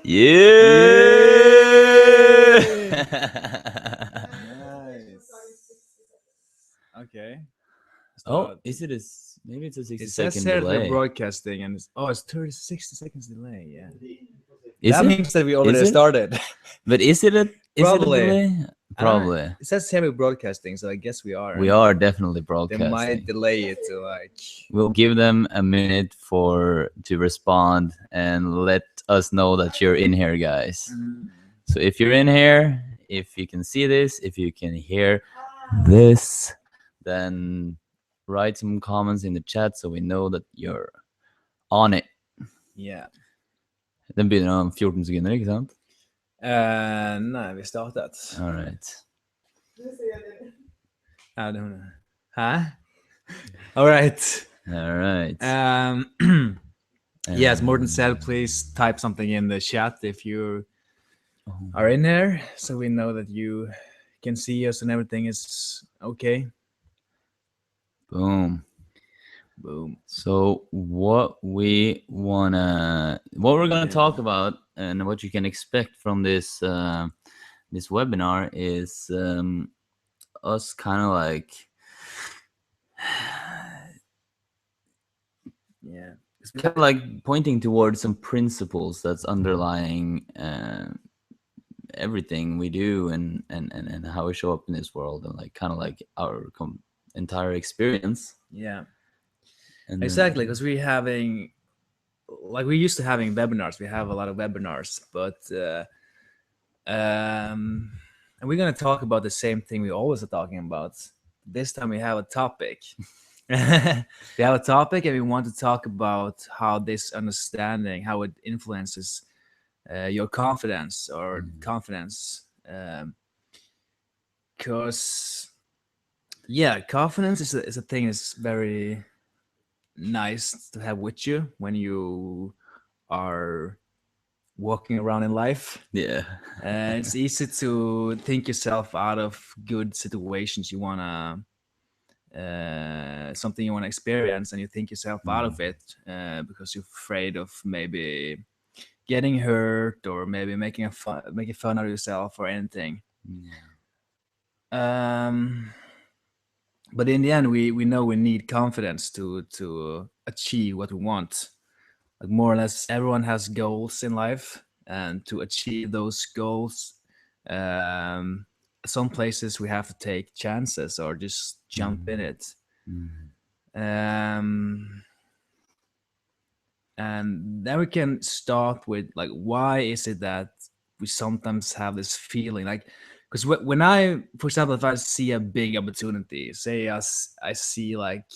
Nice. Okay. Oh, So is it maybe it's a it 60 says second here that we're delay. broadcasting, and it's 30, 60 seconds delay. Yeah. Is That it? means that we already Is it? started. But is it a Probably. delay? I don't know. Probably. It says here we're broadcasting, so I guess we are. We are definitely They broadcasting. might delay it to like. We'll give them a minute to respond and let us know that you're in here, guys. So if you're in here, if you can see this, if you can hear this, then write some comments in the chat so we know that you're on it. Yeah. Den begynner om 14 sekunder, ikke sant? Nei, vi startet. All right. I don't know. Huh? All right. All right. Yes, Morten said, please type something in the chat if you are in there, so we know that you can see us and everything is okay. Boom. Boom. So what we're gonna talk about and what you can expect from this this webinar is us kind of like it's kind of like pointing towards some principles that's underlying everything we do and how we show up in this world, and like kind of like our entire experience. Yeah. And exactly, because we're having, like, we're used to having webinars. We have a lot of webinars, but and we're gonna talk about the same thing we always are talking about. This time we have a topic. We have a topic, and we want to talk about how this understanding, how it influences your confidence or confidence. Because confidence is a thing that's very nice to have with you when you are walking around in life. It's easy to think yourself out of good situations you wanna something you want to experience, and you think yourself out of it because you're afraid of maybe getting hurt or maybe making fun of yourself or anything. But in the end, we know we need confidence to achieve what we want. Like, more or less, everyone has goals in life, and to achieve those goals, some places we have to take chances or just jump in it. And then we can start with, like, why is it that we sometimes have this feeling, like, because when I, for example, if I see a big opportunity, say I see like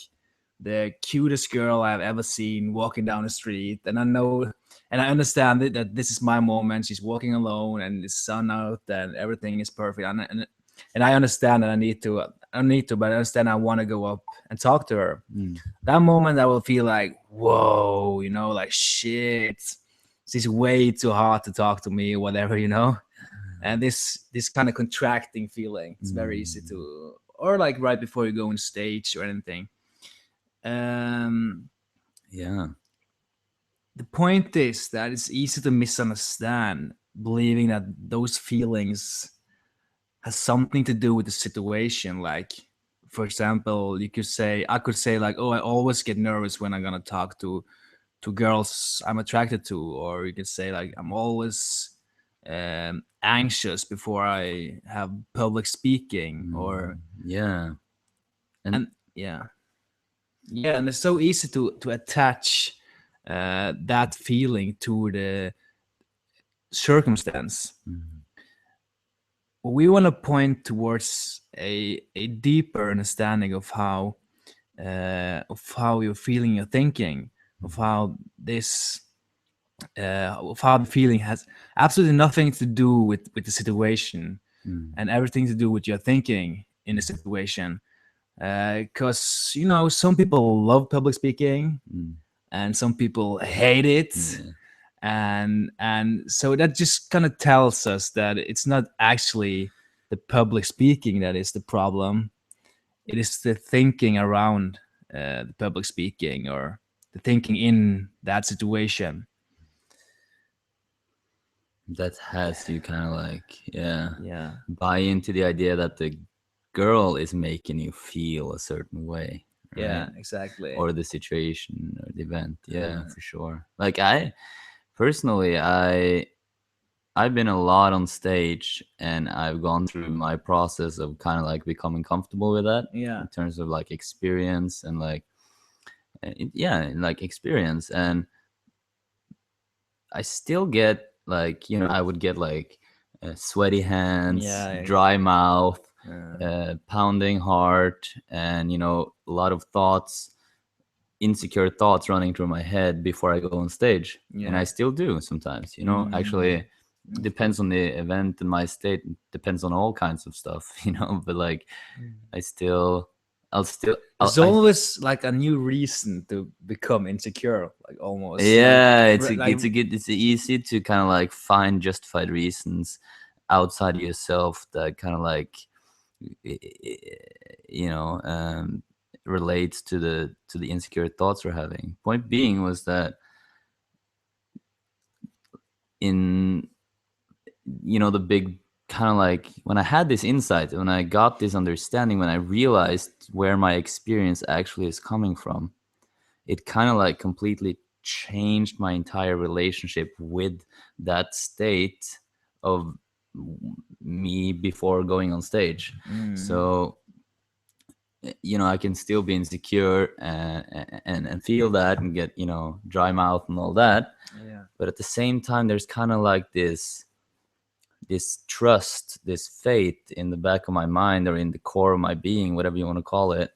the cutest girl I've ever seen walking down the street, and I know and I understand that this is my moment. She's walking alone, and the sun out, and everything is perfect. And I understand that I don't need to, but I understand I want to go up and talk to her. That moment, I will feel like, whoa, like, shit, she's way too hard to talk to me, or whatever. And this kind of contracting feeling, it's very easy to, or like right before you go on stage or anything. The point is that it's easy to misunderstand, believing that those feelings has something to do with the situation. Like, for example, I could say like, oh, I always get nervous when I'm gonna talk to girls I'm attracted to, or you could say like, I'm always anxious before I have public speaking, or and it's so easy to attach that feeling to the circumstance. We want to point towards a deeper understanding of how you're feeling, you're thinking, of how the feeling has absolutely nothing to do with the situation, and everything to do with your thinking in the situation. Because some people love public speaking, and some people hate it. And so that just kind of tells us that it's not actually the public speaking that is the problem. It is the thinking around the public speaking, or the thinking in that situation. That has you kind of like, yeah, Yeah. buy into the idea that the girl is making you feel a certain way, right? Yeah, exactly. Or the situation or the event. Yeah, Uh, for sure. Like I personally, I've been a lot on stage, and I've gone through my process of kind of like becoming comfortable with that yeah. in terms of like experience and like yeah, like experience. And I still get like, I would get like sweaty hands, Yeah. dry mouth, Uh, pounding heart, and a lot of thoughts, insecure thoughts running through my head before I go on stage. And I yeah. still do sometimes. Mm, Actually, of depends course. on the event and my state. Depends on all kinds of stuff. But like, I still, I'll still, There's I always like a new reason to become insecure, like almost like Yeah, like it's easy to kind of like find justified reasons outside of yourself that kind of like i- i- you know um relates to the insecure thoughts we're having. Point being was that in the big kind of like when I had this insight, when I got this understanding, when I realized where my experience actually is coming from, it kind of like completely changed my entire relationship with that state of me before going on stage. mm, So I can still be insecure and feel that and get dry mouth and all that, yeah. but at the same time there's kind of like this trust, this faith in the back of my mind or in the core of my being, whatever you want to call it,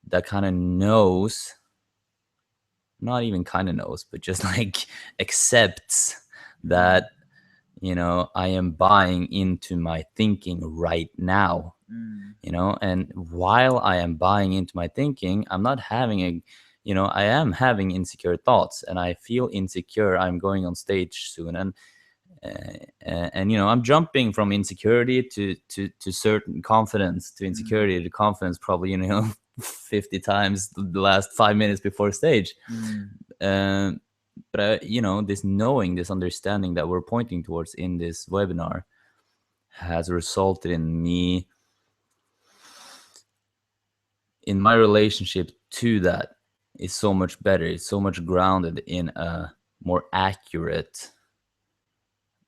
that kind of knows, not even kind of knows, but just like accepts Mm, that I am buying into my thinking right now. mm, And while I am buying into my thinking, I'm not having I am having insecure thoughts, and I feel insecure. I'm going on stage soon, and I'm jumping from insecurity to certain confidence, to mm, insecurity to confidence, probably 50 times the last 5 minutes before stage. mm, um, but this knowing, this understanding that we're pointing towards in this webinar has resulted in me, in my relationship to that, is so much better. It's so much grounded in a more accurate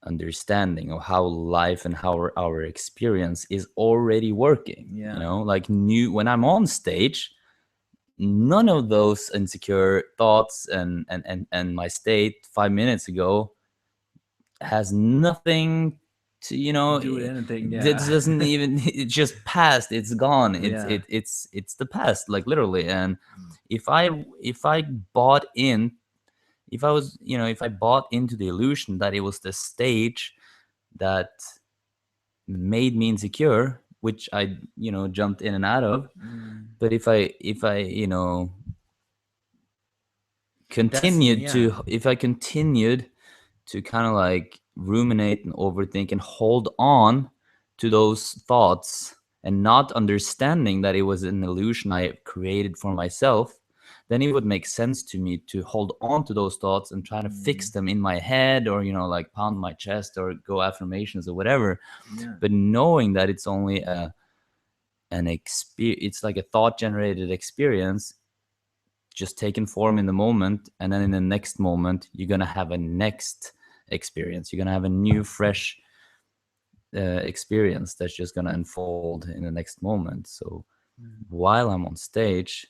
understanding of how life and how our experience is already working. yeah. Like new when I'm on stage, none of those insecure thoughts and my state 5 minutes ago has nothing to Do with anything, that yeah. doesn't even, it just passed, it's gone, Yeah. it's the past, like literally. And if I bought in, if I was if I bought into the illusion that it was the stage that made me insecure, which I jumped in and out of. Mm. But if I That's yeah. if I continued to kind of like ruminate and overthink and hold on to those thoughts, and not understanding that it was an illusion I created for myself, then it would make sense to me to hold on to those thoughts and try to fix Mm, them in my head, or like pound my chest or go affirmations or whatever. yeah. But knowing that it's only an experience, it's like a thought generated experience, just taking form in the moment, and then in the next moment you're gonna have a next experience, you're gonna have a new fresh experience that's just gonna unfold in the next moment. So Mm. while I'm on stage,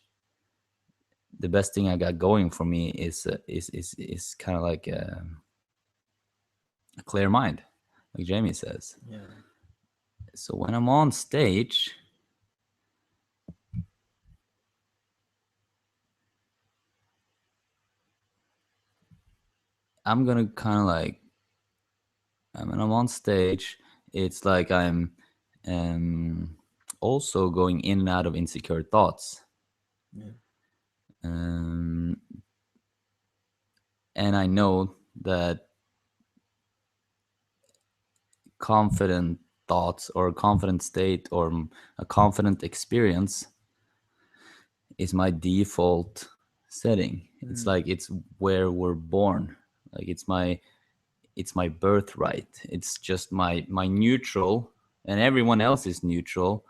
the best thing I got going for me is kind of like a clear mind, like Jamie says. Yeah. So when I'm on stage, I'm gonna kind of like, when I'm on stage, it's like I'm um, also going in and out of insecure thoughts. Yeah. Um, and I know that confident thoughts or confident state or a confident experience is my default setting. It's Mm. like it's where we're born. Like it's my it's my birthright. It's just my neutral, and everyone else is neutral,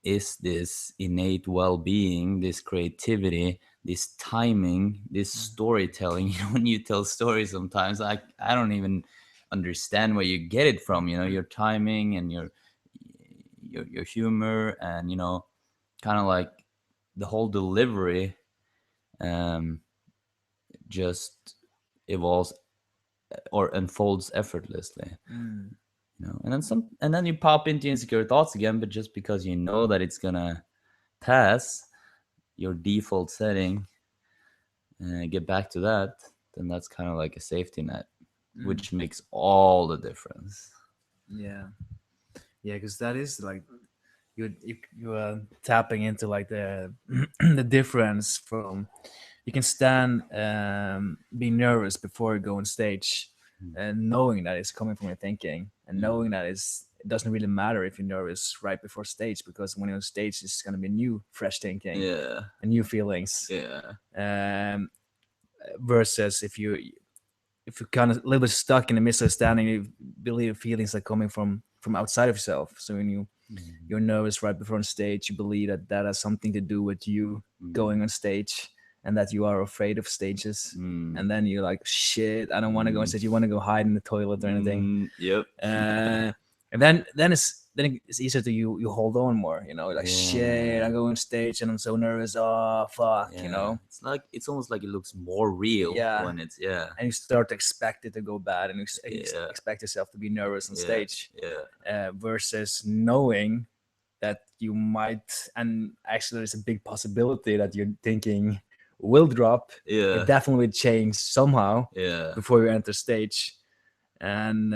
is this innate well-being, this creativity, this timing, this storytelling. When you tell stories, sometimes I don't even understand where you get it from. Your timing and your humor, and kind of like the whole delivery um, just evolves or unfolds effortlessly. And then you pop into insecure thoughts again, but just because you know that it's gonna pass your default setting, get back to that, then that's kind of like a safety net, which makes all the difference. Yeah, yeah, because that is like you are tapping into like the the difference from you can stand being nervous before you go on stage, and knowing that it's coming from your thinking, and knowing that it doesn't really matter if you're nervous right before stage, because when you're on stage it's going to be new fresh thinking Yeah, and new feelings. yeah, um, versus if you're kind of a little bit stuck in the misunderstanding, you believe feelings are coming from outside of yourself. So when you're nervous right before on stage, you believe that that has something to do with you going on stage, and that you are afraid of stages. And then you're like, shit, I don't want to go on stage. You want to go hide in the toilet or anything. yep, And then it's easier to you hold on more, like, shit, I go on stage and I'm so nervous. Oh fuck, yeah. It's almost like it looks more real Yeah. when it's yeah, and you start to expect it to go bad, and you yeah, expect yourself to be nervous on yeah, stage, yeah, versus knowing that you might, and actually there's a big possibility that your thinking will drop. yeah, It definitely will change somehow yeah. before you enter stage, and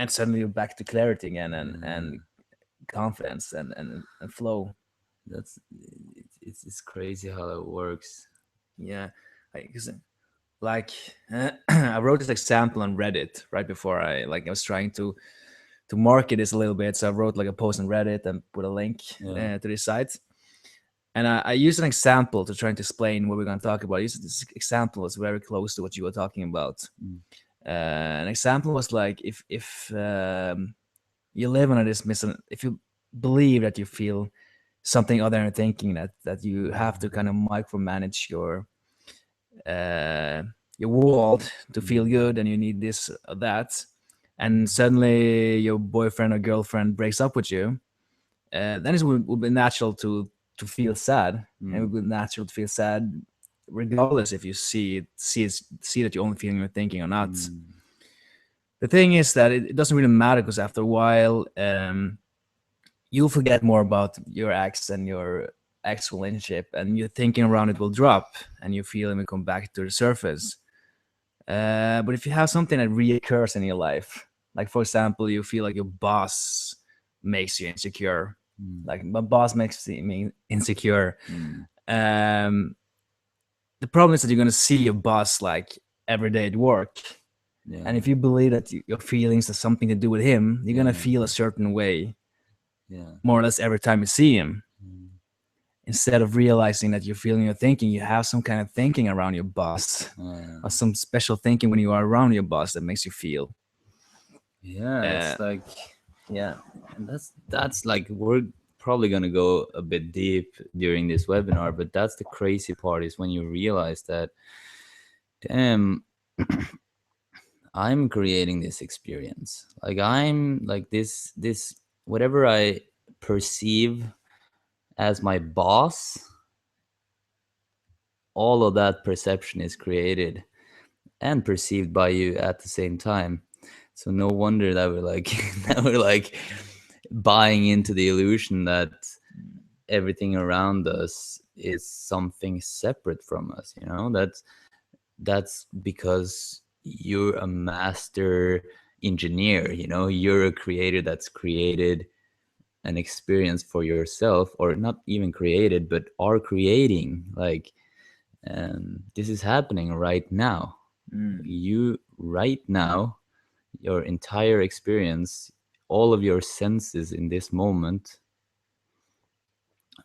suddenly you're back to clarity again, and confidence, and flow. That's it's crazy how that works. Yeah, like I wrote this example on Reddit right before I was trying to market this a little bit. So I wrote like a post on Reddit and put a link Yeah. to this site. And I used an example to try to explain what we're going to talk about. This example is very close to what you were talking about. An example was like if you live under this if you believe that you feel something other than thinking, that you have to kind of micromanage uh, your world to feel good, and you need this or that, and suddenly your boyfriend or girlfriend breaks up with you, then it would be natural to feel sad, and it would be natural to feel sad regardless if you see that you're only feeling or thinking or not. The thing is that it doesn't really matter, because after a while, you'll forget more about your ex and your ex relationship, and your thinking around it will drop, and your feeling will come back to the surface. But if you have something that reoccurs in your life, like for example, you feel like your boss makes you insecure, like my boss makes me insecure. Um, the problem is that you're gonna see your boss like every day at work, Yeah. and if you believe that your feelings have something to do with him, you're gonna feel a certain way Yeah. more or less every time you see him. Instead of realizing that you're feeling or thinking, you have some kind of thinking around your boss, or some special thinking when you are around your boss that makes you feel. Yeah, it's like Yeah. and that's like we're probably gonna go a bit deep during this webinar, but that's the crazy part is when you realize that damn, I'm creating this experience. Like I'm like this whatever I perceive as my boss, all of that perception is created and perceived by you at the same time. So no wonder that we're like that we're like buying into the illusion that everything around us is something separate from us. That's because you're a master engineer. You're a creator that's created an experience for yourself, or not even created but are creating, like this is happening right now. You right now, your entire experience, all of your senses in this moment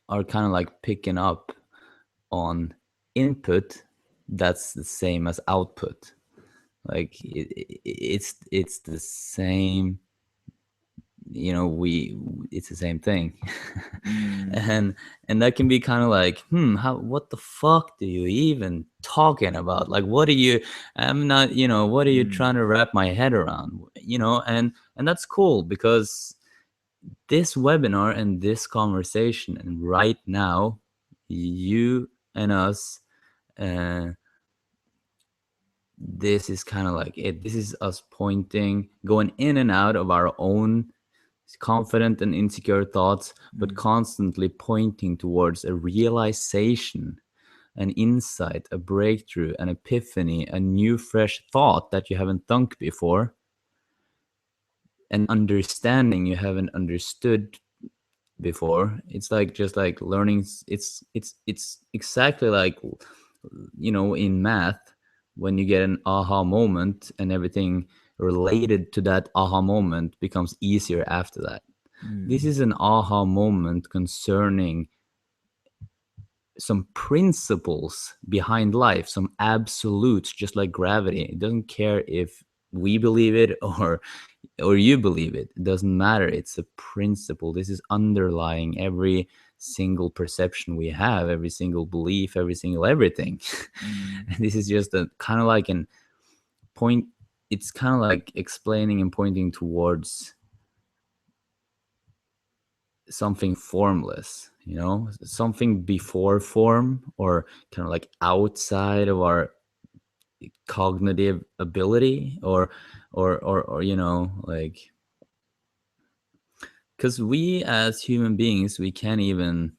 are kind of like picking up on input that's the same as output. Like it's the same, we it's the same thing. Mm. And that can be kind of like, how, what the fuck do you even talking about? Like, what are you, I'm not, what are you Mm. trying to wrap my head around? And that's cool, because this webinar and this conversation, and right now, you and us, uh, this is kind of like it. This is us pointing, going in and out of our own confident and insecure thoughts, but Mm. constantly pointing towards a realization, an insight, a breakthrough, an epiphany, a new fresh thought that you haven't thunk before, an understanding you haven't understood before. It's like just like learning. It's exactly like, in math, when you get an aha moment, and everything related to that aha moment becomes easier after that. This Mm. is an aha moment concerning some principles behind life, some absolutes, just like gravity. It doesn't care if we believe it or you believe it. It doesn't matter. It's a principle. This is underlying every single perception we have, every single belief, every single everything. Mm. And this is just a kind of like an point. It's kind of like explaining and pointing towards something formless, something before form, or kind of like outside of our cognitive ability, or like, because we as human beings, we can't even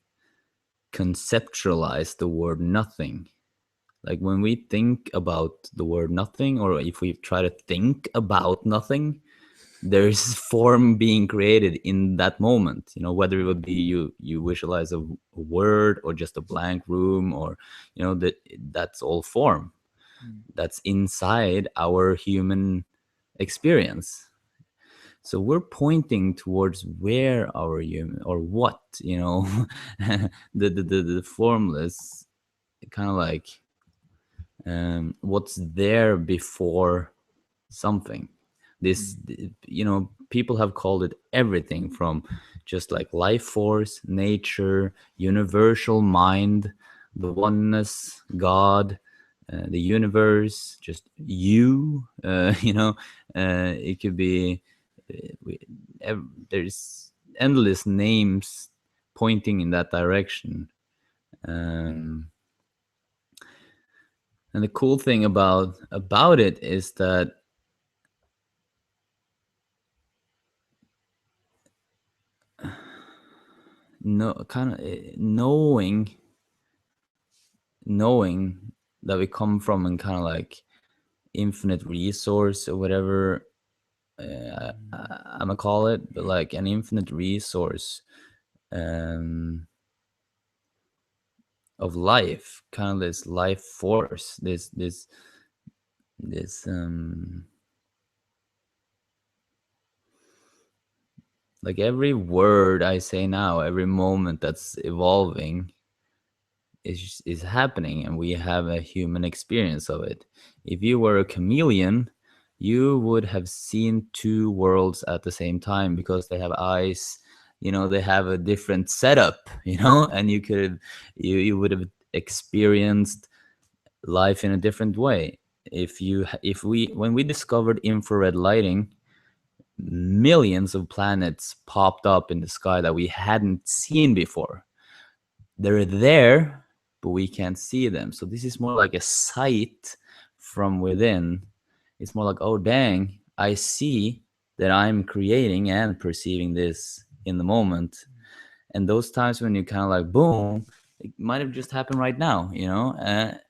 conceptualize the word nothing. Like, when we think about the word nothing, or if we try to think about nothing, there's form being created in that moment, whether it would be you visualize a word, or just a blank room, or that's all form, Mm. that's inside our human experience. So we're pointing towards where our human, or what, the formless, kind of like, what's there before something. This, people have called it everything from just like life force, nature, universal mind, the oneness, God, the universe, just you. It could be, we, there's endless names pointing in that direction. um, and the cool thing about it is that, no, kind of, knowing that we come from, and kind of like infinite resource, or whatever, I'm gonna call it, but like an infinite resource, um, of life, kind of this life force, this like every word I say now, every moment that's evolving, is happening, and we have a human experience of it. If you were a chameleon, you would have seen two worlds at the same time, because they have eyes, they have a different setup, and you would have experienced life in a different way. If we when we discovered infrared lighting, millions of planets popped up in the sky that we hadn't seen before. They're there, but we can't see them. So this is more like a sight from within. It's more like, oh, dang, I see that I'm creating and perceiving this in the moment. And those times when you kind of like, boom, it might have just happened right now, and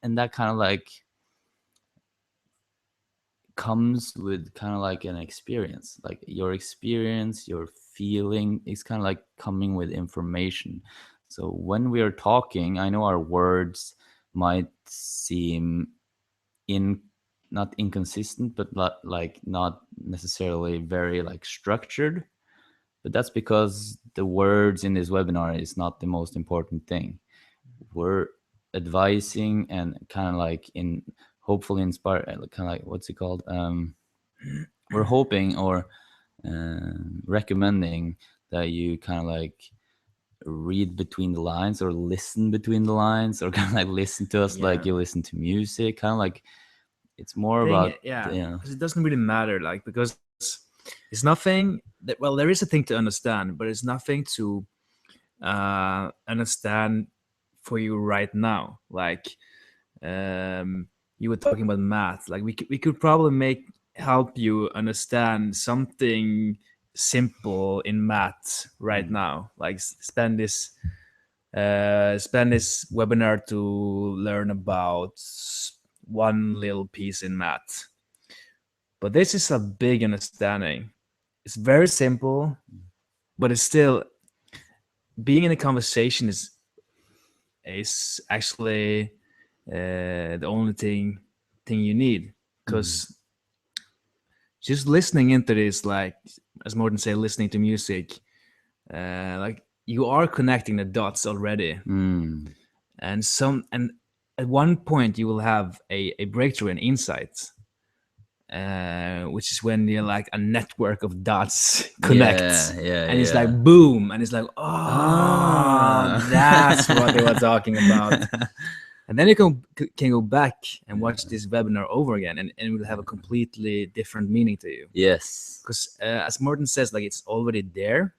that kind of like comes with kind of like an experience, like your experience, your feeling is kind of like coming with information. So when we are talking, I know our words might seem in not inconsistent, but not necessarily very like structured, but that's because the words in this webinar is not the most important thing. We're advising and kind of like in hopefully inspire, kind of like, what's it called, we're hoping or recommending that you kind of like read between the lines or listen between the lines, or kind of like listen to us like Yeah. you listen to music, kind of like it's more Thing, about, yeah, yeah. because it doesn't really matter, like, because it's nothing that, well, there is a thing to understand, but it's nothing to understand for you right now. Like, you were talking about math, like we could probably make help you understand something simple in math right Mm. now, like spend this webinar to learn about one little piece in math. But this is a big understanding. It's very simple, but it's still, being in a conversation is actually the only thing you need, Mm. because just listening into this, like as Morten said, listening to music, like you are connecting the dots already, Mm. and at one point you will have a breakthrough, an insight, which is when you're like a network of dots Yeah, connect, yeah, and it's like yeah. boom, and it's like, oh, Ah. that's what they were talking about. And then you can go back and watch Yeah. this webinar over again, and it will have a completely different meaning to you, Yes. because as Morten says, like it's already there,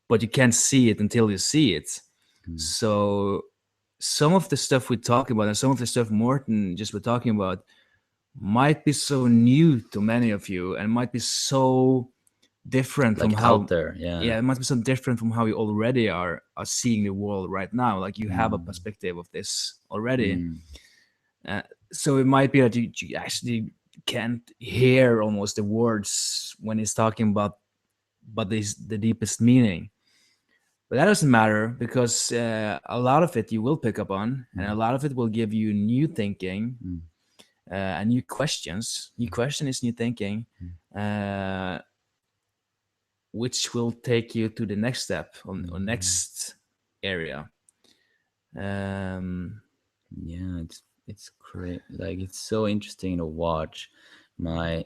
but you can't see it until you see it. Mm. So some of the stuff we talk about and some of the stuff Morten just were talking about might be so new to many of you, and might be so different from Like out how, there, yeah. yeah, it must be so different from how you already are seeing the world right now. Like you have a Mm. perspective of this already. Mm. uh, so it might be that you actually can't hear almost the words when he's talking about, but this the deepest meaning. But that doesn't matter, because a lot of it you will pick up on, and a Mm. lot of it will give you new thinking, Mm. and new questions. New question is new thinking, Mm. uh, which will take you to the next step on Mm. next area. Um, Yeah, it's great. Like it's so interesting to watch my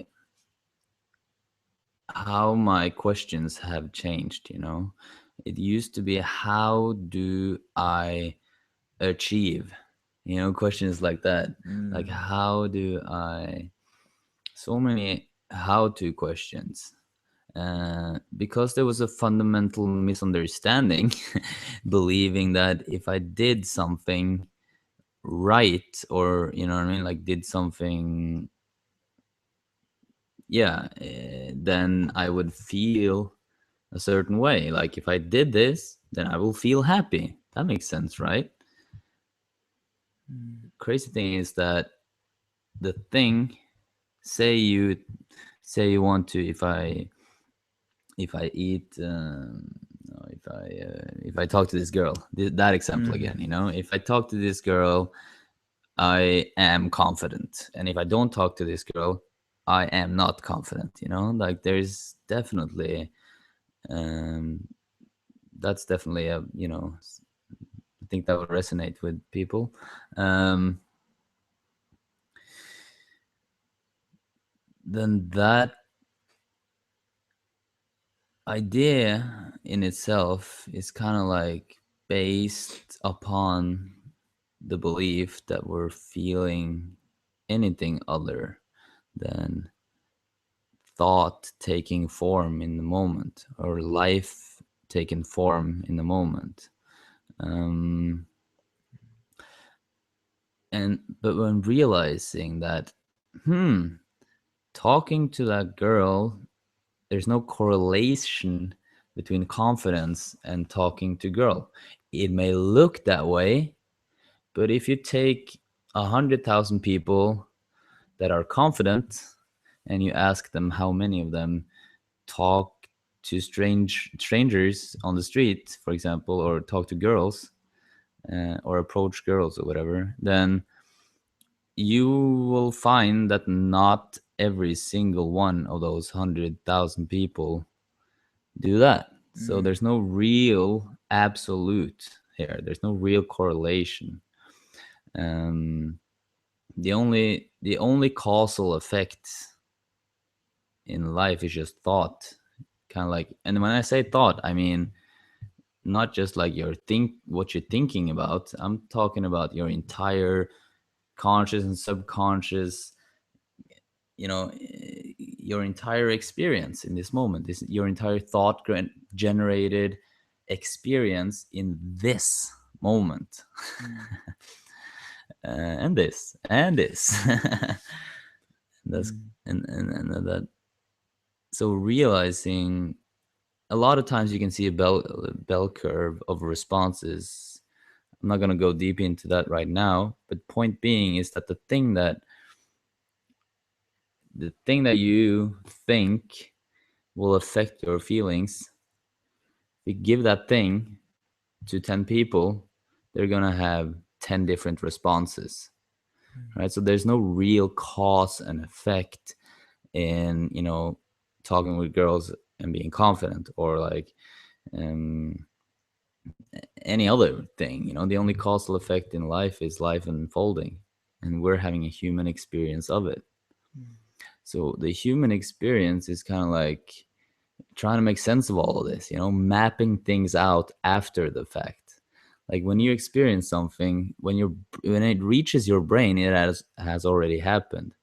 how my questions have changed, you know. It used to be how do I achieve? You know, questions like that. Like mm, how do I, so many how to questions. Because there was a fundamental misunderstanding, believing that if I did something right, or you know what I mean, like did something, yeah, then I would feel a certain way. Like if I did this, then I will feel happy. That makes sense, right? Crazy thing is that the thing, say you say you want to, if I eat, no, if I talk to this girl, that example again, you mm, know, if I talk to this girl, I am confident, and if I don't talk to this girl, I am not confident. You know, like there's definitely, um, that's definitely a, you know, I think that would resonate with people. Um, then that idea in itself is kind of like based upon the belief that we're feeling anything other than thought taking form in the moment, or life taking form in the moment. um, and but when realizing that, hmm, talking to that girl, there's no correlation between confidence and talking to girl. It may look that way, but if you take 100,000 people that are confident and you ask them how many of them talk to strangers on the street, for example, or talk to girls, or approach girls or whatever, then you will find that not every single one of those 100,000 people do that. So mm, there's no real absolute here. There's no real correlation. Um, the only causal effect in life is just thought, kind of like. And when I say thought, I mean not just like what you're thinking about. I'm talking about your entire conscious and subconscious, your entire experience in this moment, this your entire thought generated experience in this moment. And this. That's and that. So realizing, a lot of times you can see a bell curve of responses. I'm not going to go deep into that right now, but point being is that the thing that you think will affect your feelings, if you give that thing to 10 people, they're going to have 10 different responses, right? So there's no real cause and effect in, talking with girls and being confident, or like um, any other thing. The only causal effect in life is life unfolding, and we're having a human experience of it. So the human experience is kind of like trying to make sense of all of this, mapping things out after the fact. Like when you experience something, when it reaches your brain, it has already happened.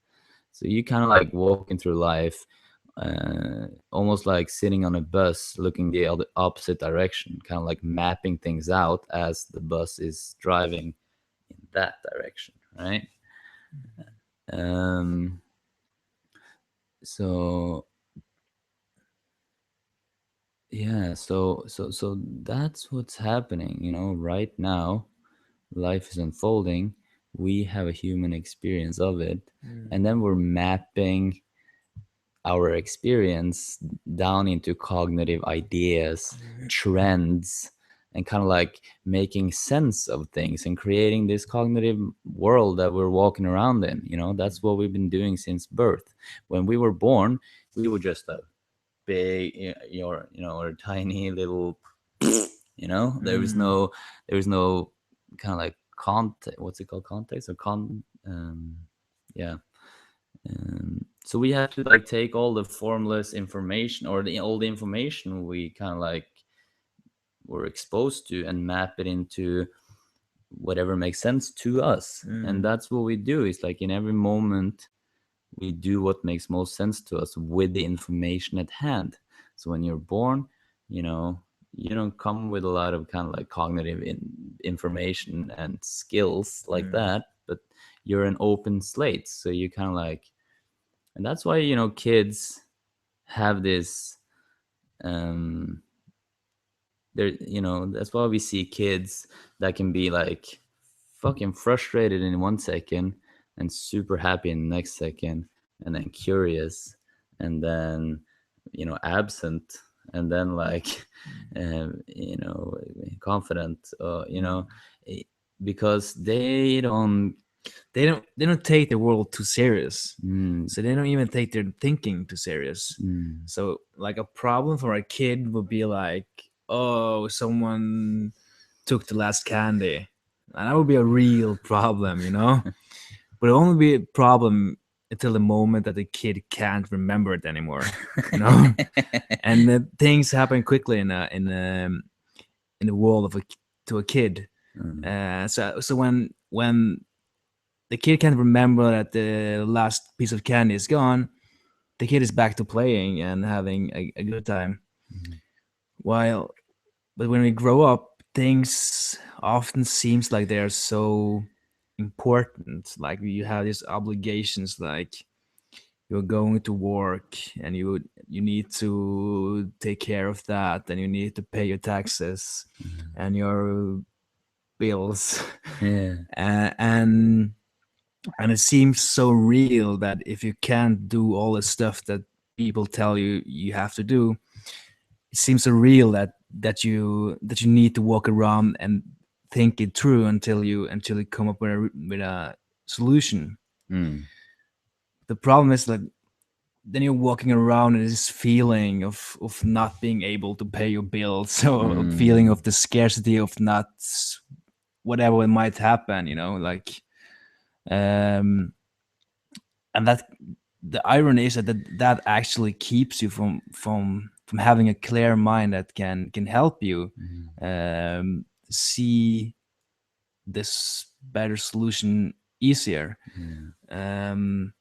So you kind of like walking through life, almost like sitting on a bus looking the opposite direction, kind of like mapping things out as the bus is driving in that direction, right? um so yeah, so that's what's happening, right now. Life is unfolding, we have a human experience of it, and then we're mapping our experience down into cognitive ideas, trends, and kind of like making sense of things and creating this cognitive world that we're walking around in. That's what we've been doing since birth. When we were born, we were just a big, or a tiny little, there was no kind of like context. What's it called? Context or yeah. So we had to like take all the formless information, or all the information we kind of like were exposed to, and map it into whatever makes sense to us. And that's what we do. It's like in every moment we do what makes most sense to us with the information at hand. So when you're born, you don't come with a lot of kind of like cognitive information and skills like that, but you're an open slate. So you kind of like, and that's why kids have this there that's why we see kids that can be like fucking frustrated in 1 second and super happy in the next second, and then curious, and then absent, and then like confident, because they don't take the world too serious. So they don't even take their thinking too serious. So like a problem for a kid would be like, oh, someone took the last candy, and that would be a real problem. But it only be a problem until the moment that the kid can't remember it anymore. And things happen quickly in the world to a kid. So when the kid can't remember that the last piece of candy is gone, the kid is back to playing and having a good time. But when we grow up, things often seems like they're so important. Like you have these obligations, like you're going to work and you need to take care of that, and you need to pay your taxes and your bills. Yeah. And it seems so real that if you can't do all the stuff that people tell you you have to do, it seems so real that you need to walk around and think it through until you come up with a solution. The problem is that then you're walking around and this feeling of not being able to pay your bills, or a feeling of the scarcity of not whatever might happen, like um, and that the irony is that actually keeps you from having a clear mind that can help you see this better solution easier. Um,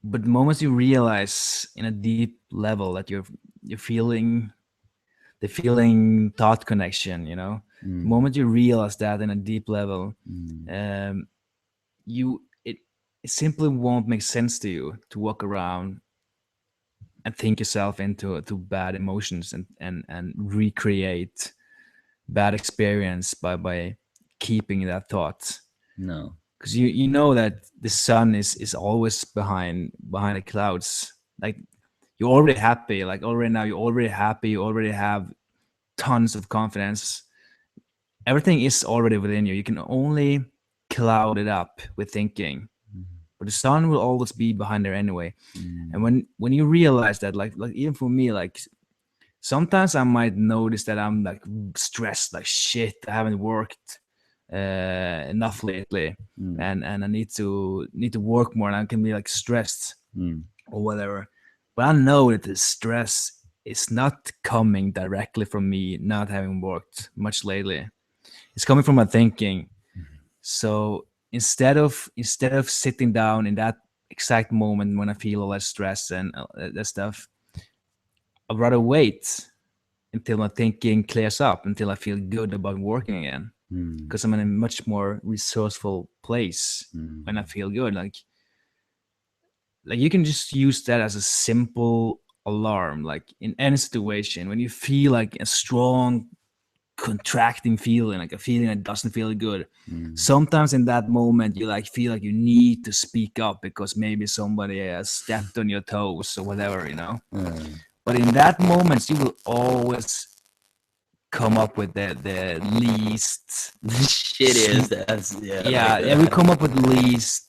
but the moment you realize in a deep level that you're feeling the feeling thought connection, the moment you realize that in a deep level, you it simply won't make sense to you to walk around and think yourself into to bad emotions and recreate bad experience by keeping that thought, No. because you know that the sun is always behind the clouds. Like, you're already happy, like already now you're already happy, you already have tons of confidence, everything is already within you. You can only cloud it up with thinking, but the sun will always be behind there anyway. And when you realize that, like even for me, like sometimes I might notice that I'm like stressed, like shit, I haven't worked enough lately, and I need to work more, and I can be like stressed or whatever. But I know that the stress is not coming directly from me not having worked much lately. It's coming from my thinking. So instead of sitting down in that exact moment when I feel all that stress and that stuff, I'd rather wait until my thinking clears up, until I feel good about working again. Because I'm in a much more resourceful place when I feel good. Like you can just use that as a simple alarm, like in any situation when you feel like a strong contracting feeling, like a feeling that doesn't feel good. Sometimes in that moment you like feel like you need to speak up because maybe somebody has stepped on your toes or whatever. But in that moment you will always come up with the least Shittiest as yeah, we come up with the least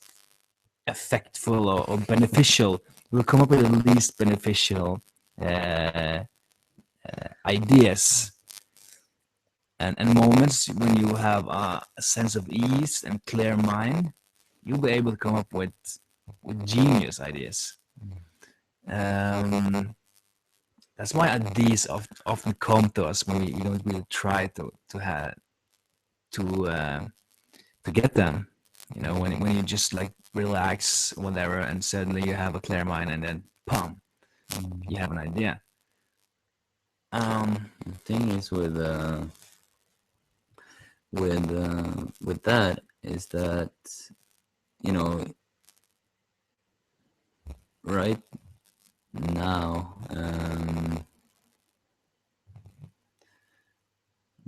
effectful or beneficial. We'll come up with the least beneficial uh, ideas and moments when you have a sense of ease and clear mind. You'll be able to come up with genius ideas. Um, that's why ideas often come to us when we don't really try to have to get them. When you just like relax, whatever, and suddenly you have a clear mind, and then pum, you have an idea. The thing is with that is that, you know, right now,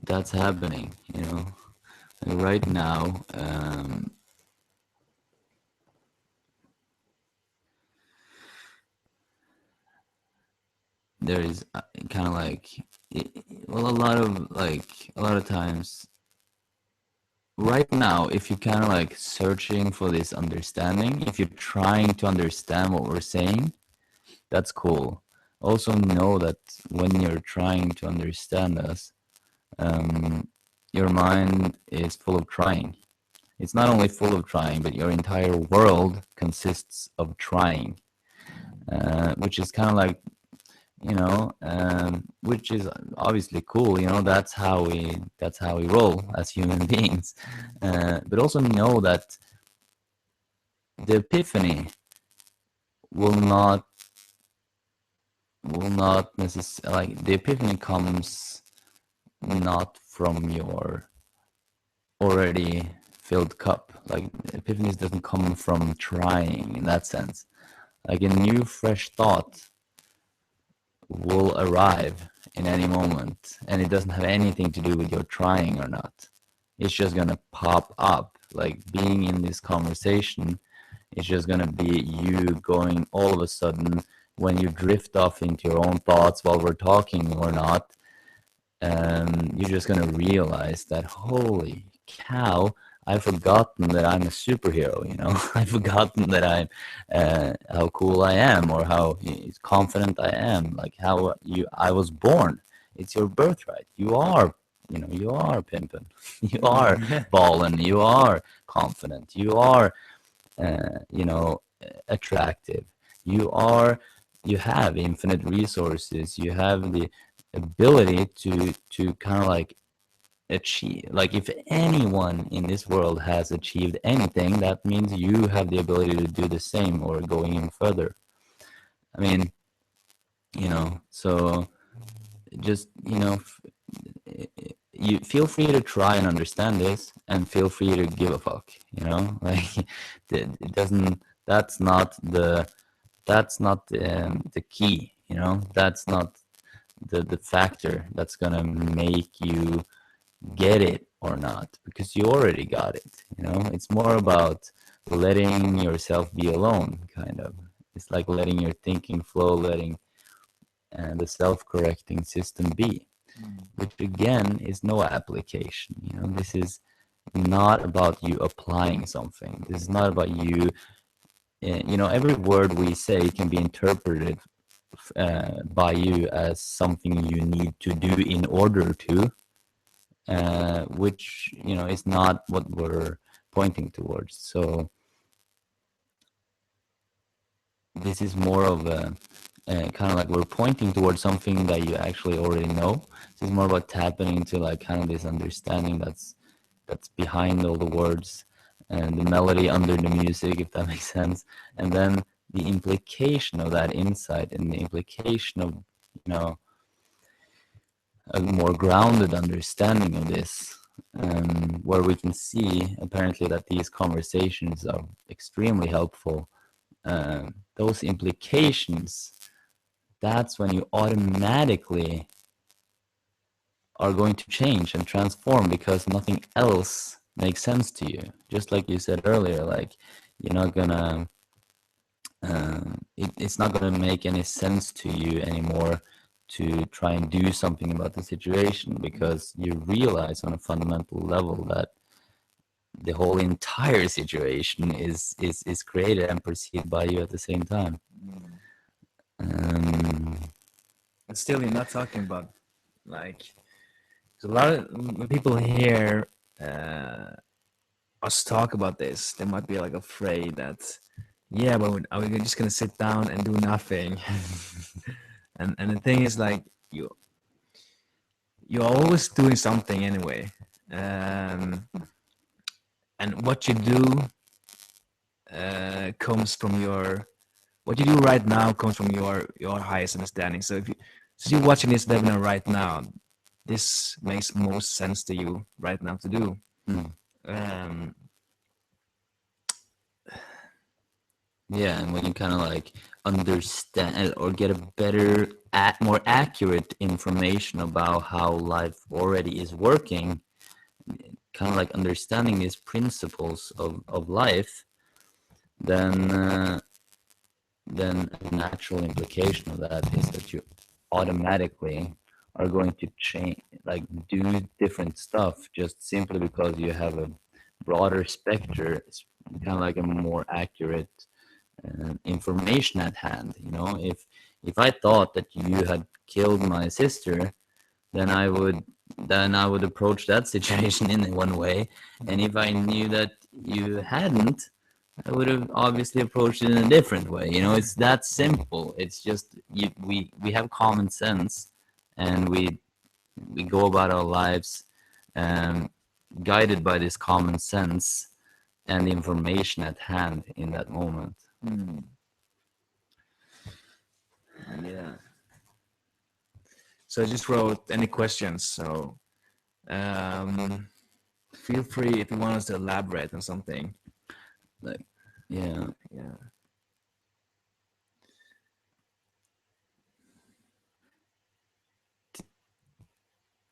that's happening. Like right now, there is kind of like, well, a lot of times right now, if you're kind of like searching for this understanding, if you're trying to understand what we're saying, that's cool. Also know that when you're trying to understand us, your mind is full of trying. It's not only full of trying, but your entire world consists of trying, which is kind of like, which is obviously cool. That's how we roll as human beings. But also know that the epiphany will not necessarily, like, the epiphany comes not from your already filled cup. Like, epiphanies doesn't come from trying in that sense. Like, a new fresh thought will arrive in any moment, and it doesn't have anything to do with your trying or not. It's just gonna pop up. Like, being in this conversation, it's just gonna be you going all of a sudden, when you drift off into your own thoughts while we're talking or not, you're just gonna realize that, holy cow, I've forgotten that I'm a superhero. I've forgotten that I'm how cool I am, or how confident I am, like how I was born. It's your birthright. You are pimping. You are balling. You are confident, you are attractive, you have infinite resources, you have the ability to kind of like achieve, like if anyone in this world has achieved anything, that means you have the ability to do the same or going in further. I mean, so just you feel free to try and understand this, and feel free to give a fuck, like it doesn't, that's not the key, that's not the factor that's gonna make you get it or not, because you already got it. It's more about letting yourself be alone, kind of. It's like letting your thinking flow, letting the self-correcting system be, which again is no application. This is not about you applying something. This is not about you. Every word we say can be interpreted by you as something you need to do in order to, which is not what we're pointing towards. So this is more of a kind of like we're pointing towards something that you actually already know. This is more about tapping into like kind of this understanding that's behind all the words and the melody under the music, if that makes sense. And then the implication of that insight, and the implication of a more grounded understanding of this, where we can see apparently that these conversations are extremely helpful. Those implications, that's when you automatically are going to change and transform, because nothing else makes sense to you. Just like you said earlier, like you're not gonna it's not gonna make any sense to you anymore to try and do something about the situation, because you realize on a fundamental level that the whole entire situation is created and perceived by you at the same time. But still, you're not talking about like, a lot of when people hear us talk about this, they might be like afraid that, yeah, but are we just gonna sit down and do nothing? and the thing is, like, you're always doing something anyway, and what you do comes from what you do right now comes from your highest understanding. So you're watching this webinar right now, this makes most sense to you right now to do. Yeah, and when you kind of like understand or get a better, more accurate information about how life already is working, kind of like understanding these principles of life, then a natural implication of that is that you automatically are going to change, like do different stuff, just simply because you have a broader spectrum, kind of like a more accurate information at hand. If I thought that you had killed my sister, then I would approach that situation in one way, and if I knew that you hadn't, I would have obviously approached it in a different way. It's that simple. It's just we have common sense, and we go about our lives guided by this common sense and the information at hand in that moment. Yeah. So I just wrote any questions. So feel free if you want us to elaborate on something. Like, yeah.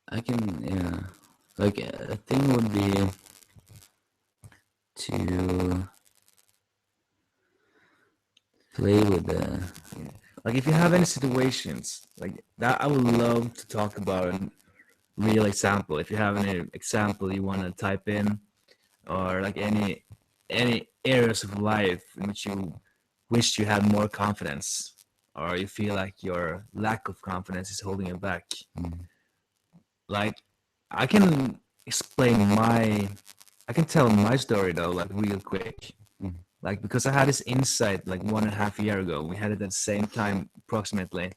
I can, yeah. Like a thing would be to play with the. Like if you have any situations like that, I would love to talk about a real example. If you have any example you want to type in, or like any areas of life in which you wish you had more confidence, or you feel like your lack of confidence is holding you back. Like I can explain my I can tell my story though, like real quick. Mm. Like because I had this insight like 1.5 years ago. We had it at the same time approximately.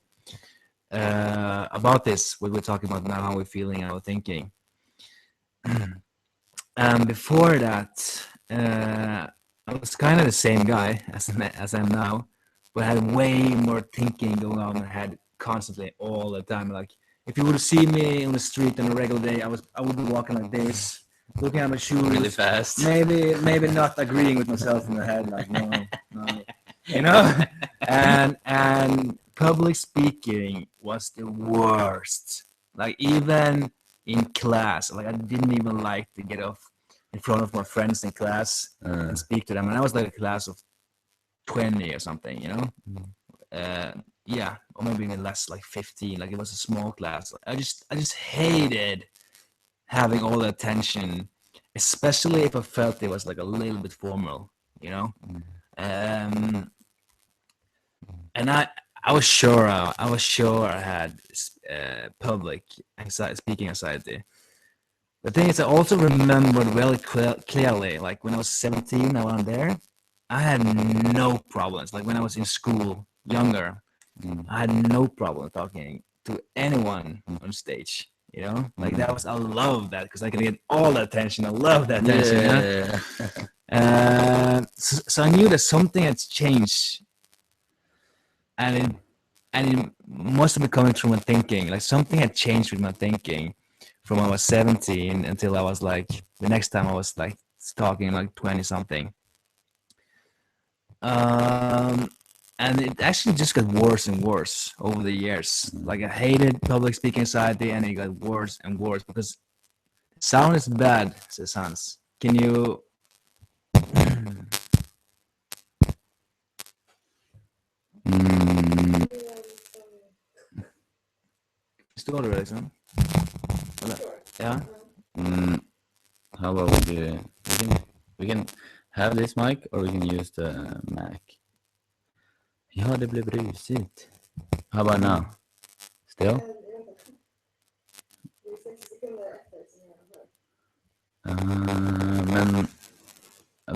About this, what we're talking about now, how we're feeling, how we're thinking. Before that, I was kind of the same guy as I am now, but I had way more thinking going on in my head constantly all the time. Like if you would see me on the street on a regular day, I would be walking like this, looking at my shoes Really fast. maybe not agreeing with myself in my head, like no, you know. And public speaking was the worst. Like even in class, like I didn't even like to get off in front of my friends in class and speak to them. And I was like a class of 20 or something, you know. Yeah, or maybe even less, like 15. Like it was a small class. I just hated having all the attention, especially if I felt it was like a little bit formal, you know. Um, and I was sure I had public anxiety, speaking anxiety. The thing is, I also remembered really clearly, like when I was 17, I went there. I had no problems. Like when I was in school, younger, I had no problem talking to anyone on stage. You know, like that was, I love that because I can get all the attention. I love that attention. Yeah. So I knew that something had changed, and it must have been coming through my thinking. Like something had changed with my thinking from when I was 17 until I was like the next time I was like talking like 20 something. Um, and it actually just got worse and worse over the years. Like I hated public speaking anxiety, and it got worse and worse because sound is bad, says Hans. Can you? Mm, Står du liksom? Eller? Ja. how about we can have this mic or we can use the Mac. Ja, det blev brusigt. How about now? Still? Men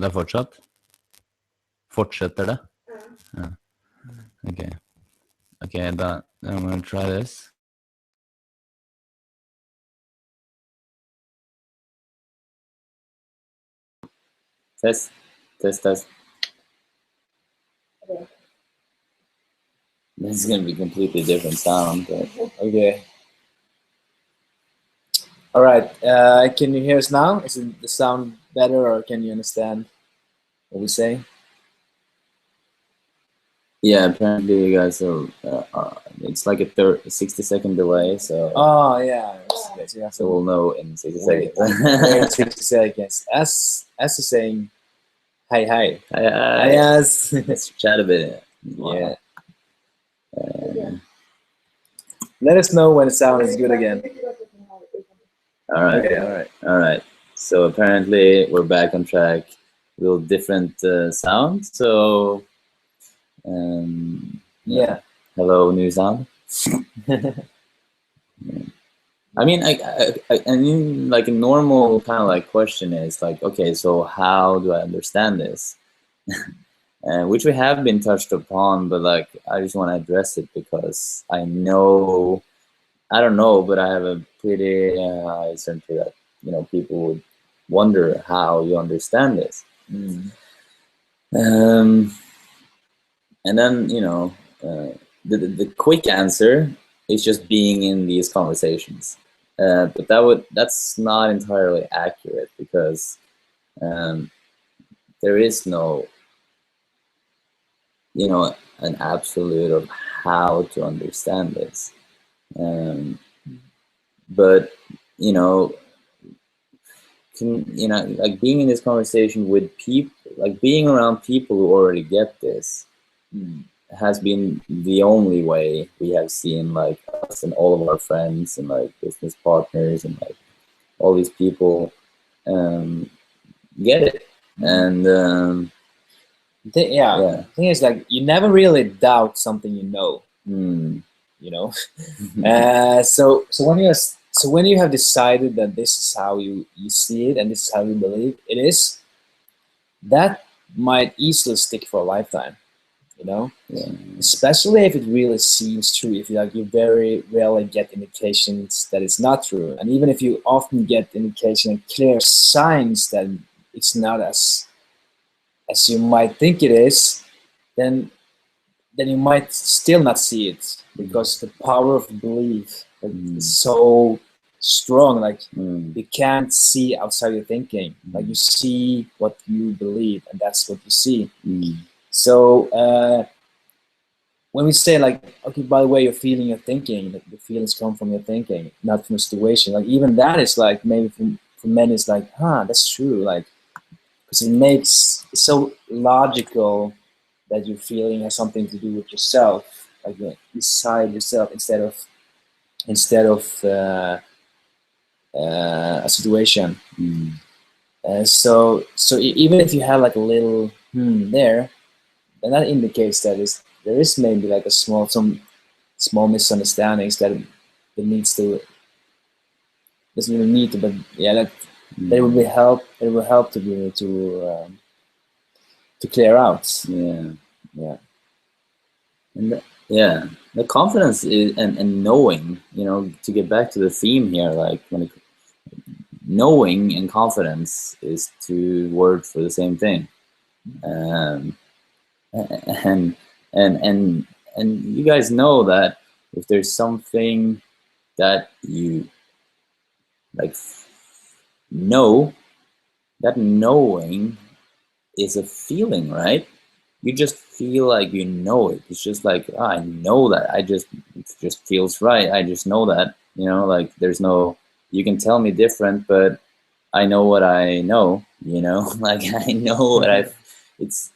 det er fortsatt? Fortsetter det? Ja. Okay. Okay, then I'm gonna try this. Test. Test. This is gonna be completely different sound, but Okay. All right. Can you hear us now? Is it the sound better, or can you understand what we say? yeah, apparently you guys are. It's like a 60-second delay, so Oh yeah. Yes, yeah. so we'll know in 60 Wait, seconds. 60 seconds. As you're saying, hi. Hi, Yes. let's chat a bit. Yeah. Let us know when the sound is good again. All right. Okay. All right. So apparently we're back on track. Little different sound. So Yeah. hello, new sound. I mean, I mean, like a normal kind of like question is like, okay, so how do I understand this? Which we have been touched upon, but like I just want to address it because I know, I don't know, but I have a pretty high certainty that people would wonder how you understand this. And then the quick answer is just being in these conversations. But that's not entirely accurate because there is no an absolute of how to understand this. But like being in this conversation with people, like being around people who already get this, has been the only way we have seen like us and all of our friends and like business partners and like all these people get it. And The thing is, like, you never really doubt something you know. You know. So when you're so when you have decided that this is how you see it and this is how you believe it is, that might easily stick for a lifetime, you know. Yeah. Especially if it really seems true. If you very rarely get indications that it's not true, and even if you often get indication and clear signs that it's not as you might think it is, then you might still not see it, because the power of belief is so strong. Like you can't see outside your thinking. Like you see what you believe, and that's what you see. So when we say like, okay, by the way, you're feeling your thinking, the feelings come from your thinking, not from a situation. Like even that is like, maybe for men it's like, that's true. Like, because it's so logical that your feeling has something to do with yourself, like inside yourself, instead of a situation. So even if you have like a little there, then that indicates that there is maybe like some small misunderstandings that needs to, doesn't even need to, but yeah, that it will help. It will help to be to clear out. Yeah. And the confidence is, and knowing, you know, to get back to the theme here, like knowing and confidence is two words for the same thing. And you guys know that if there's something that you like know, that knowing is a feeling, right? You just feel like you know it. It's just like, I know that. It just feels right. I just know that, you know, like there's no, you can tell me different, but I know what I know, you know, like I know what it's,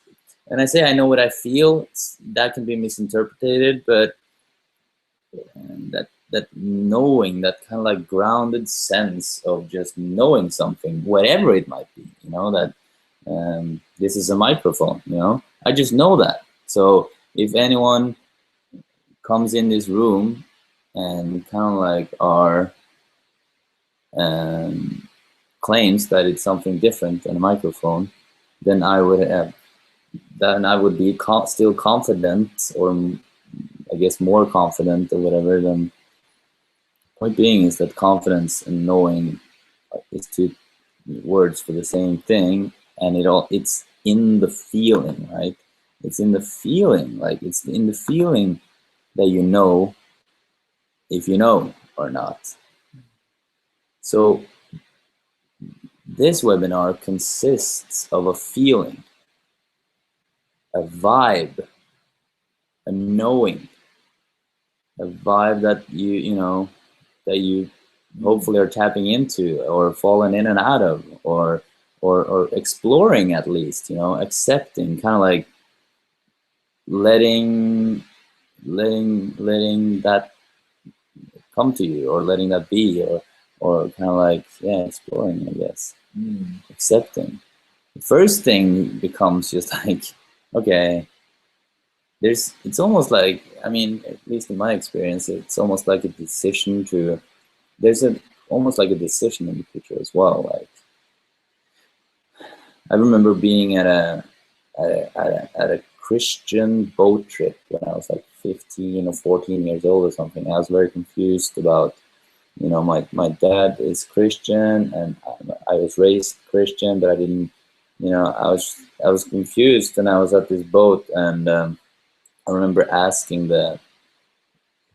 and I say I know what I feel, that can be misinterpreted, but that knowing, that kind of like grounded sense of just knowing something, whatever it might be, you know, that this is a microphone, you know, I just know that. So if anyone comes in this room and kind of like claims that it's something different than a microphone, then I would be still confident, or I guess more confident or whatever. Then point being is that confidence and knowing is two words for the same thing, and it's in the feeling, right? It's in the feeling, like it's in the feeling that you know if you know or not. So this webinar consists of a feeling, a vibe, a knowing, a vibe that you know, that you hopefully are tapping into or falling in and out of, or exploring, at least, you know, accepting, kind of like letting that come to you, or letting that be, or kind of like, yeah, exploring, I guess. Accepting. The first thing becomes just like, okay, it's almost like, I mean, at least in my experience, it's almost like a decision to, almost like a decision in the picture as well. Like, I remember being at a Christian boat trip when I was like 15 or 14 years old or something. I was very confused about, you know, my dad is Christian and I was raised Christian, but I didn't, you know, I was confused, and I was at this boat, and I remember asking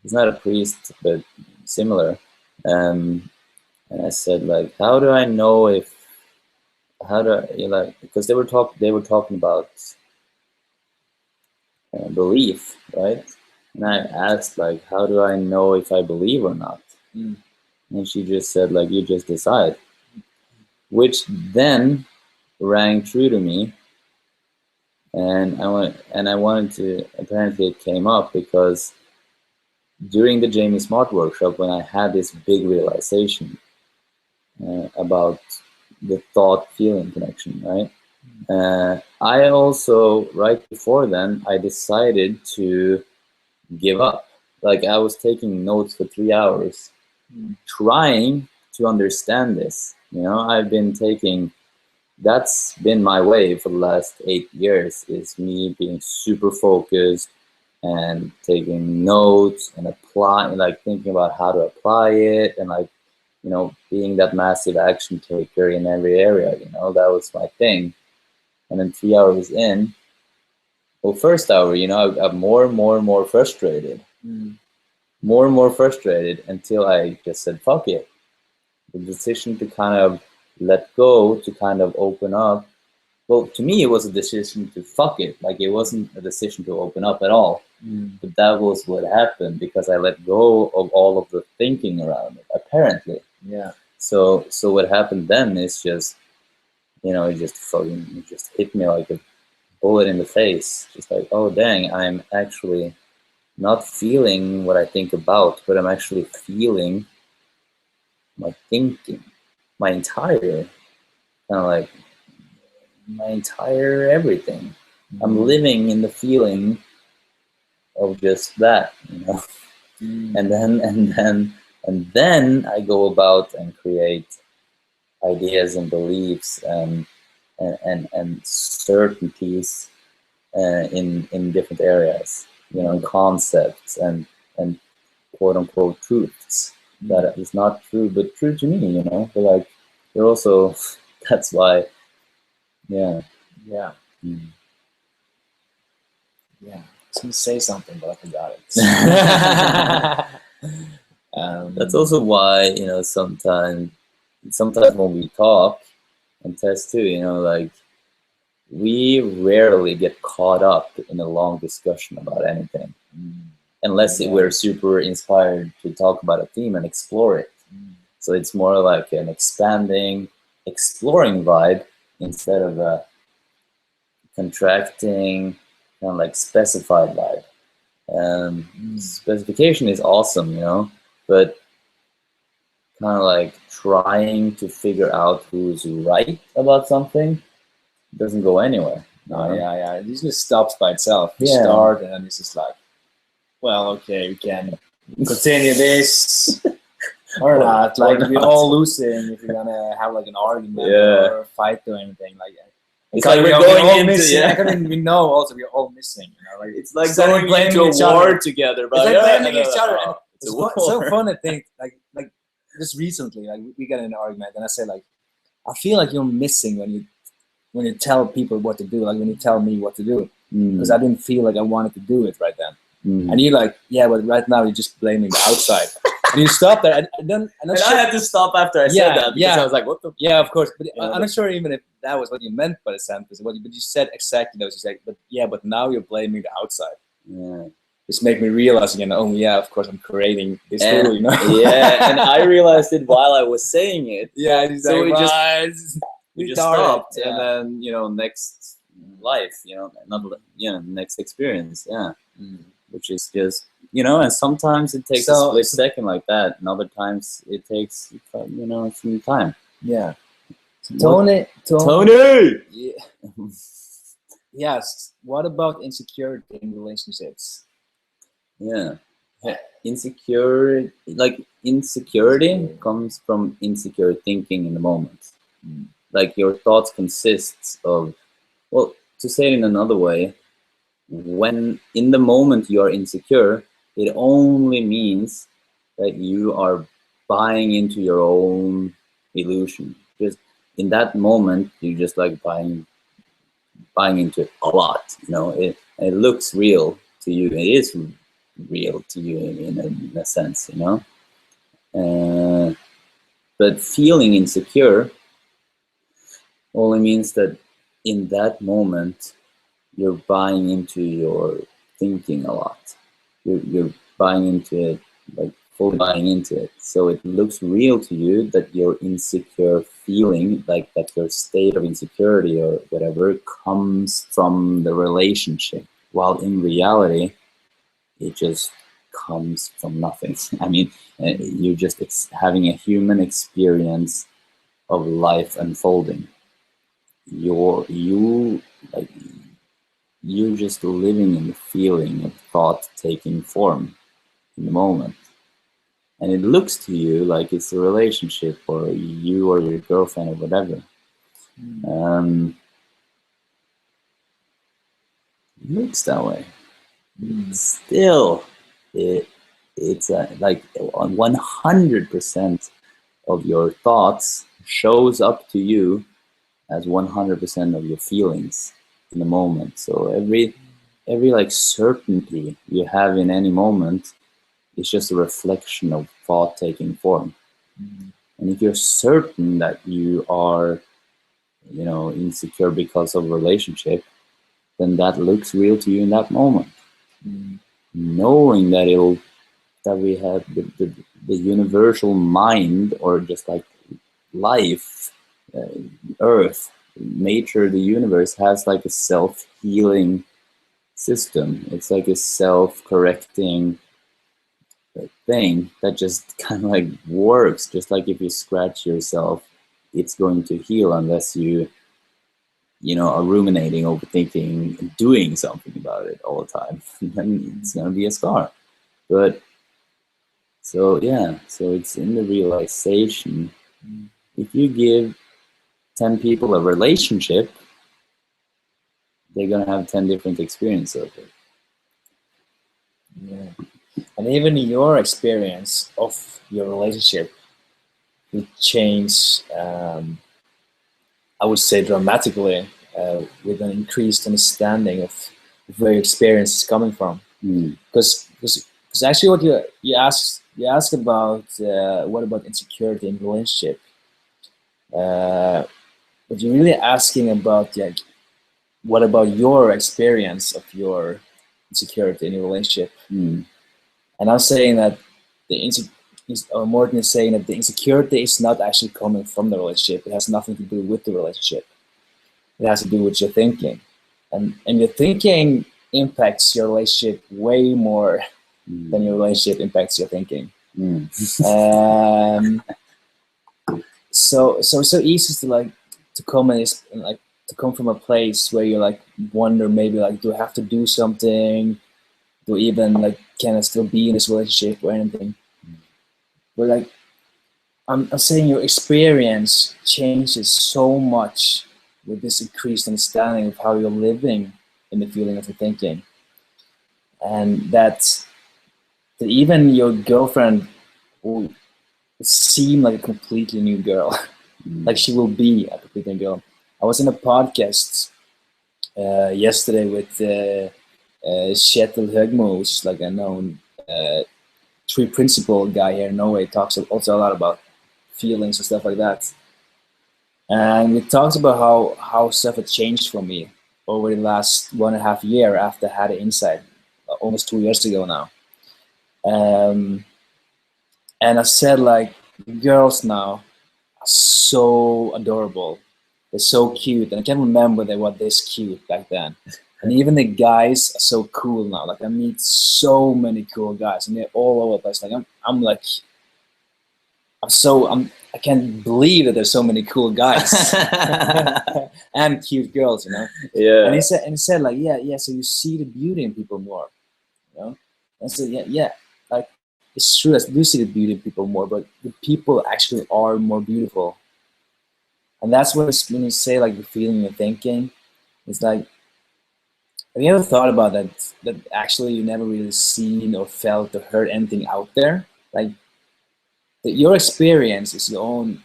he's not a priest, but similar, and I said, like, how do I know if, like, because they were talking about belief, right? And I asked, like, how do I know if I believe or not? And she just said, like, you just decide, which then rang true to me. And I wanted to, apparently it came up because during the Jamie Smart workshop, when I had this big realization about the thought-feeling connection, right? I also, right before then, I decided to give up. Like, I was taking notes for 3 hours, trying to understand this. You know, I've been taking, that's been my way for the last 8 years, is me being super focused and taking notes and applying, like thinking about how to apply it, and like, you know, being that massive action taker in every area. You know, that was my thing. And then 3 hours in, well, first hour, you know, I got more and more frustrated. More and more frustrated until I just said, fuck it. The decision to kind of let go, to kind of open up. Well, to me, it was a decision to fuck it. Like, it wasn't a decision to open up at all. But that was what happened, because I let go of all of the thinking around it, apparently. Yeah. So what happened then is just, you know, it just hit me like a bullet in the face. Just like, oh, dang, I'm actually not feeling what I think about, but I'm actually feeling my thinking, my entire, kind of like, my entire everything. I'm living in the feeling of just that, you know. And then I go about and create ideas and beliefs and certainties in different areas, you know, concepts and quote unquote truths that is not true, but true to me, you know. But like, they're also, that's why, yeah. Yeah. Yeah. I was gonna say something, but I forgot it. That's also why, you know, sometimes when we talk and test too, you know, like, we rarely get caught up in a long discussion about anything, unless we're super inspired to talk about a theme and explore it. So it's more like an expanding, exploring vibe instead of a contracting, kind of like specified vibe. Specification is awesome, you know, but kind of like trying to figure out who's right about something doesn't go anywhere. No, yeah. It usually stops by itself. You Yeah. start, and then it's just like, well, okay, we can continue this or not. Like, we're all losing if you're gonna have like an argument or a fight or anything like that. It's like we're going into, I mean, we know also we're all missing. You know, like, it's like starting going into blaming each a war other. together, It's but like blaming each other. And it's it's so fun to think, like just recently, like, we got in an argument, and I said, like, I feel like you're missing when you tell people what to do, like when you tell me what to do, because I didn't feel like I wanted to do it right then. And you're like, yeah, but right now you're just blaming the outside. And you stop there. And I had to stop after I said that, because I was like, what the? Yeah, of course. But I'm not sure even if that was what you meant by the sentence. But you said exactly that. You said, but now you're blaming the outside. Yeah. Which made me realize again, oh yeah, of course I'm creating this tool, you know? Yeah, and I realized it while I was saying it. Yeah, so like, we just stopped, and then, you know, next life, you know, not, you know, next experience, which is just, you know, and sometimes it takes a split second like that, and other times it takes, you know, some time. Yeah. Tony. Yeah. Yes. What about insecurity in relationships? Yeah. Insecurity comes from insecure thinking in the moment. Like, your thoughts consists of, well, to say it in another way, when in the moment you are insecure, it only means that you are buying into your own illusion. Just in that moment, you just like buying into it a lot, you know. It looks real to you. It is real to you in a sense, you know. But feeling insecure only means that in that moment you're buying into your thinking a lot. You're buying into it, like fully buying into it. So it looks real to you that your insecure feeling, like that your state of insecurity or whatever, comes from the relationship, while in reality it just comes from nothing. I mean, you're just having a human experience of life unfolding. You're just living in the feeling of thought taking form in the moment. and it looks to you like it's a relationship, or you or your girlfriend or whatever. It looks that way. Still, it's like 100% of your thoughts shows up to you as 100% of your feelings in the moment. So every like certainty you have in any moment is just a reflection of thought taking form. And if you're certain that you are, you know, insecure because of a relationship, then that looks real to you in that moment. Knowing that we have the universal mind, or just like life, earth, nature, the universe has like a self-healing system. It's like a self-correcting thing that just kind of like works. Just like if you scratch yourself, it's going to heal, unless you know, are ruminating, overthinking, doing something about it all the time. Then it's gonna be a scar. But so yeah, so it's in the realization. If you give 10 people a relationship, they're gonna have 10 different experiences of it. Yeah. And even your experience of your relationship will change, I would say, dramatically, with an increased understanding of where your experience is coming from. Because actually, what you ask about, what about insecurity in relationship? But you're really asking about, like, what about your experience of your insecurity in your relationship? And I'm saying that Morten is saying that the insecurity is not actually coming from the relationship. It has nothing to do with the relationship. It has to do with your thinking, and your thinking impacts your relationship way more than your relationship impacts your thinking. So it's so easy to come to come from a place where you like wonder, maybe like, do I have to do something? Do I even like, can I still be in this relationship or anything? But like, I'm saying your experience changes so much with this increased understanding of how you're living in the feeling of the thinking. And that even your girlfriend will seem like a completely new girl. Like she will be a completely new girl. I was in a podcast yesterday with Kjetil Høgmo, which is like a known tree principal guy here in Norway. Talks also a lot about feelings and stuff like that. And we talked about how stuff had changed for me over the last 1.5 years after I had an insight, almost 2 years ago now. And I said, like, girls now are so adorable. They're so cute. And I can't remember they were this cute back then. And even the guys are so cool now. Like, I meet so many cool guys, and they're all over the place. Like, I can't believe that there's so many cool guys and cute girls, you know. Yeah. And he said like, yeah. So you see the beauty in people more, you know. And I said, yeah. Like, it's true. I do see the beauty in people more, but the people actually are more beautiful. And that's when you say like the feeling you're thinking, it's like, have you ever thought about that? That actually you never really seen or felt or heard anything out there, like. Your experience is your own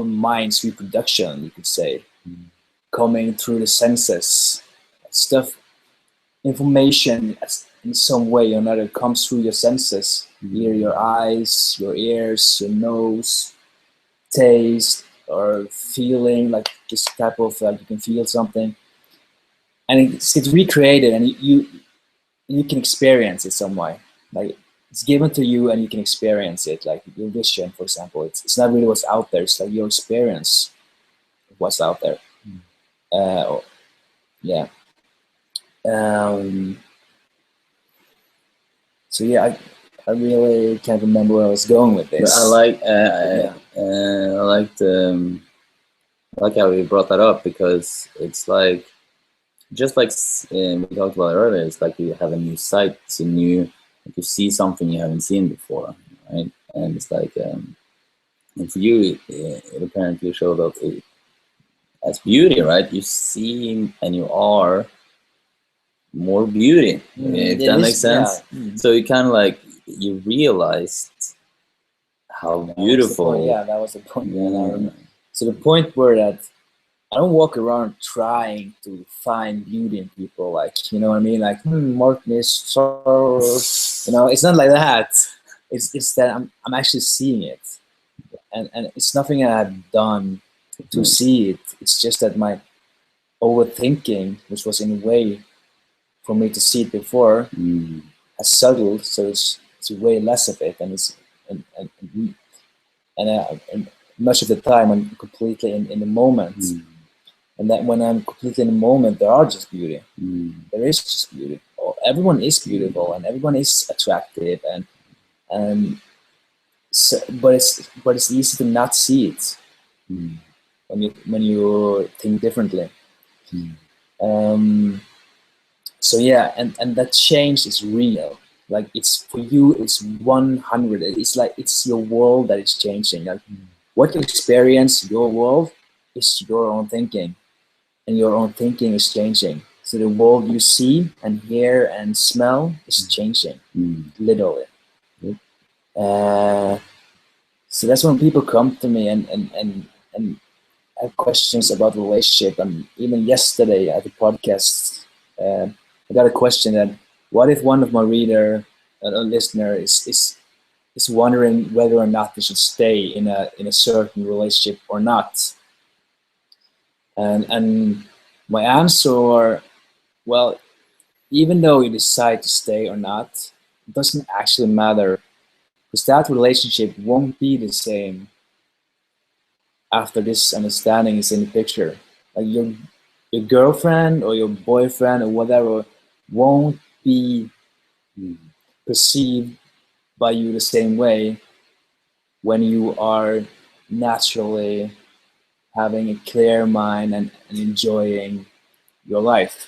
mind's reproduction, you could say, coming through the senses. Stuff, information in some way or another comes through your senses. Either your eyes, your ears, your nose, taste, or feeling, like this type of, you can feel something. And it's recreated, and you can experience it some way. Like, it's given to you and you can experience it, like your vision, for example. It's not really what's out there, it's like your experience of what's out there. Yeah. So yeah, I really can't remember where I was going with this. But I like how you brought that up, because it's like, just like we talked about earlier, it's like you have a new sight, it's a new, like you see something you haven't seen before. right? And it's like, and for you, it apparently showed up as beauty, right? You see and you are more beauty, if that makes sense. So you kind of like, you realized how beautiful. That was the point. Yeah. So the point where that I don't walk around trying to find beauty in people, like, you know what I mean? Like, Morten is so, you know, it's not like that. It's that I'm actually seeing it, and it's nothing that I've done to see it. It's just that my overthinking, which was in a way for me to see it before, has settled, so it's way less of it, and it's and much of the time I'm completely in the moment. And that when I'm completely in the moment, there are just beauty. There is just beauty. Everyone is beautiful, and everyone is attractive, and so, but it's easy to not see it when you think differently. So yeah, and that change is real. Like, it's for you, it's 100. It's like it's your world that is changing. Like, what you experience, your world, is your own thinking, and your own thinking is changing. So the world you see and hear and smell is changing, literally. So that's when people come to me and have questions about relationship. And even yesterday at the podcast, I got a question that, what if one of my reader, a listener, is wondering whether or not they should stay in a certain relationship or not? And my answer, well, even though you decide to stay or not, it doesn't actually matter, because that relationship won't be the same after this understanding is in the picture. Like, your girlfriend or your boyfriend or whatever won't be perceived by you the same way when you are naturally having a clear mind and enjoying your life.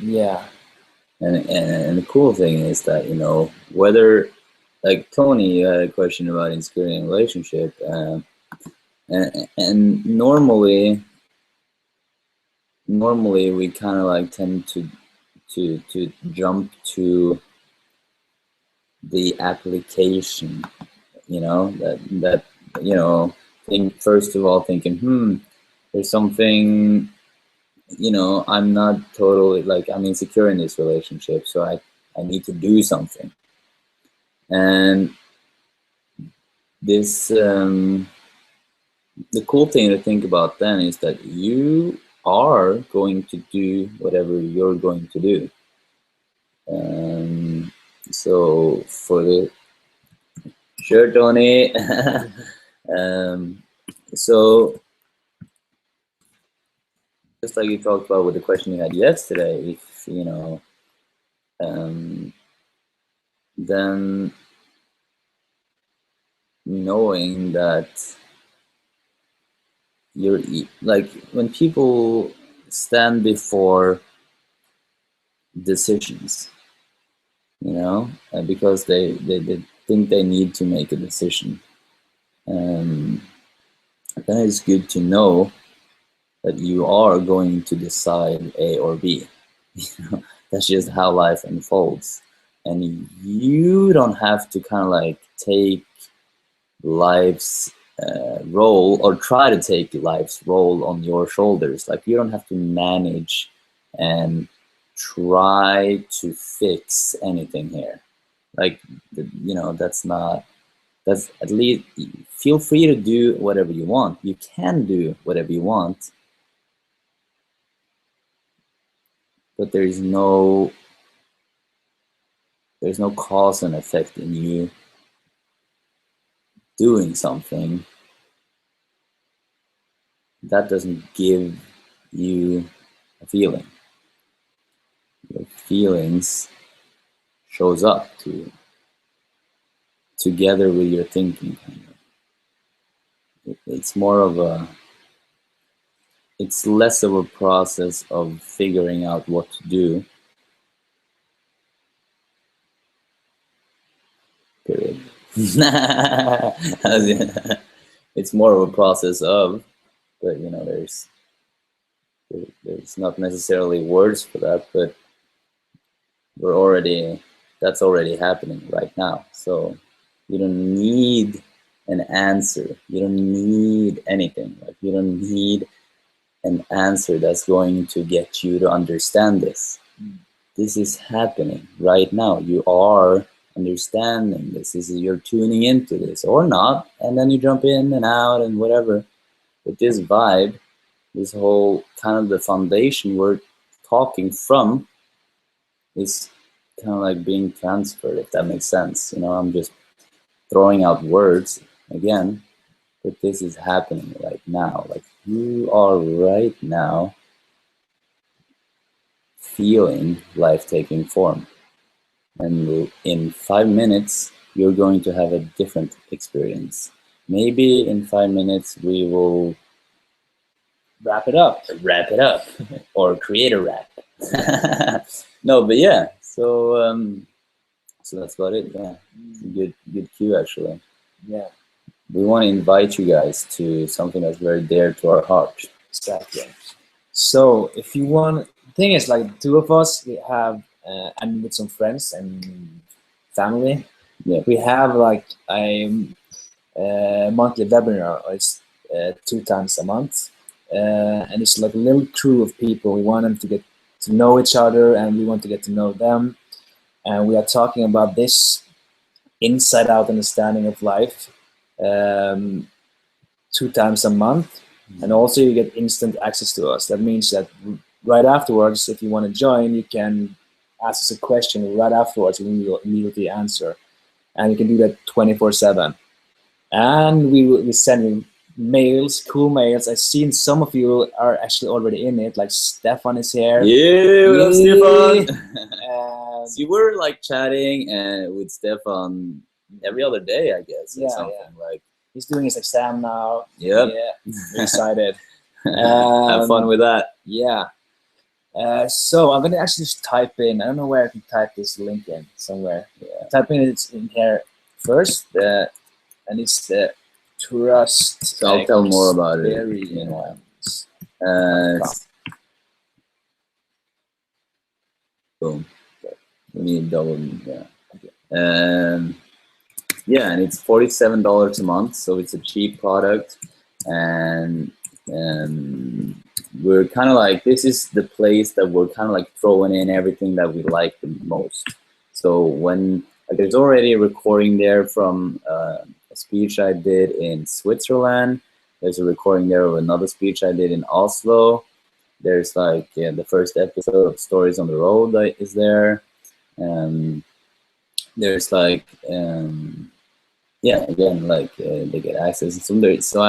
Yeah. And the cool thing is that, you know, whether, like Tony, you had a question about insecurity in a relationship, and normally we kind of like tend to jump to the application, you know, that you know, think first of all thinking, there's something, you know, I'm not totally, like, I'm insecure in this relationship, so I need to do something. And this the cool thing to think about then is that you are going to do whatever you're going to do. So for the sure, Tony. So just like you talked about with the question you had yesterday, if you know, then knowing that you're like, when people stand before decisions, you know, because they think they need to make a decision, then it's good to know that you are going to decide A or B. You know, that's just how life unfolds, and you don't have to kind of like take life's role, or try to take life's role on your shoulders. Like, you don't have to manage and try to fix anything here. Like, you know, that's at least, feel free to do whatever you want. You can do whatever you want, but there's no cause and effect in you doing something that doesn't give you a feeling. Your feelings shows up together with your thinking. It's more of it's less of a process of figuring out what to do, period. It's more of a process of, but you know, there's not necessarily words for that, but that's already happening right now. So you don't need an answer. You don't need anything. Like, you don't need an answer that's going to get you to understand this. This is happening right now. You are understanding this. You're tuning into this or not, and then you jump in and out and whatever. But this vibe, this whole kind of the foundation we're talking from, is kind of like being transferred, if that makes sense. You know, I'm just throwing out words again, but this is happening right now. Like, you are right now feeling life taking form. And in 5 minutes, you're going to have a different experience. Maybe in 5 minutes, we will Wrap it up. or create a rap. No, but yeah, so that's about it. Yeah, good cue, actually. Yeah, We want to invite you guys to something that's very dear to our heart. exactly. So if you want, the thing is, like, the two of us, we have, and with some friends and family, Yeah. we have like a monthly webinar. It's 2 times a month, and it's like a little crew of people. We want them to get to know each other, and we want to get to know them. And we are talking about this inside-out understanding of life, 2 times a month. And also you get instant access to us. That means that right afterwards, if you want to join, you can ask us a question right afterwards, and we will immediately answer. And you can do that 24/7. And we send you mails, cool mails. I've seen some of you are actually already in it, like Stefan is here. Yeah, we love Yay. Stefan. So you were like chatting with Stefan every other day, I guess. Or Yeah, something. Like, he's doing his exam now. Yep. Yeah, we're excited. Have fun with that. Yeah. So I'm gonna actually just type in. I don't know where I can type this link in somewhere. Yeah. Type in it in here first, and it's the trust. So I'll tell more about it. Experience. Boom. We need double. Yeah. Yeah, and it's $47 a month, so it's a cheap product, and we're kind of like, this is the place that we're kind of like throwing in everything that we like the most. So when, like, there's already a recording there from a speech I did in Switzerland. There's a recording there of another speech I did in Oslo. There's like the first episode of Stories on the Road that is there. There's like yeah, again, like they get access and some there. So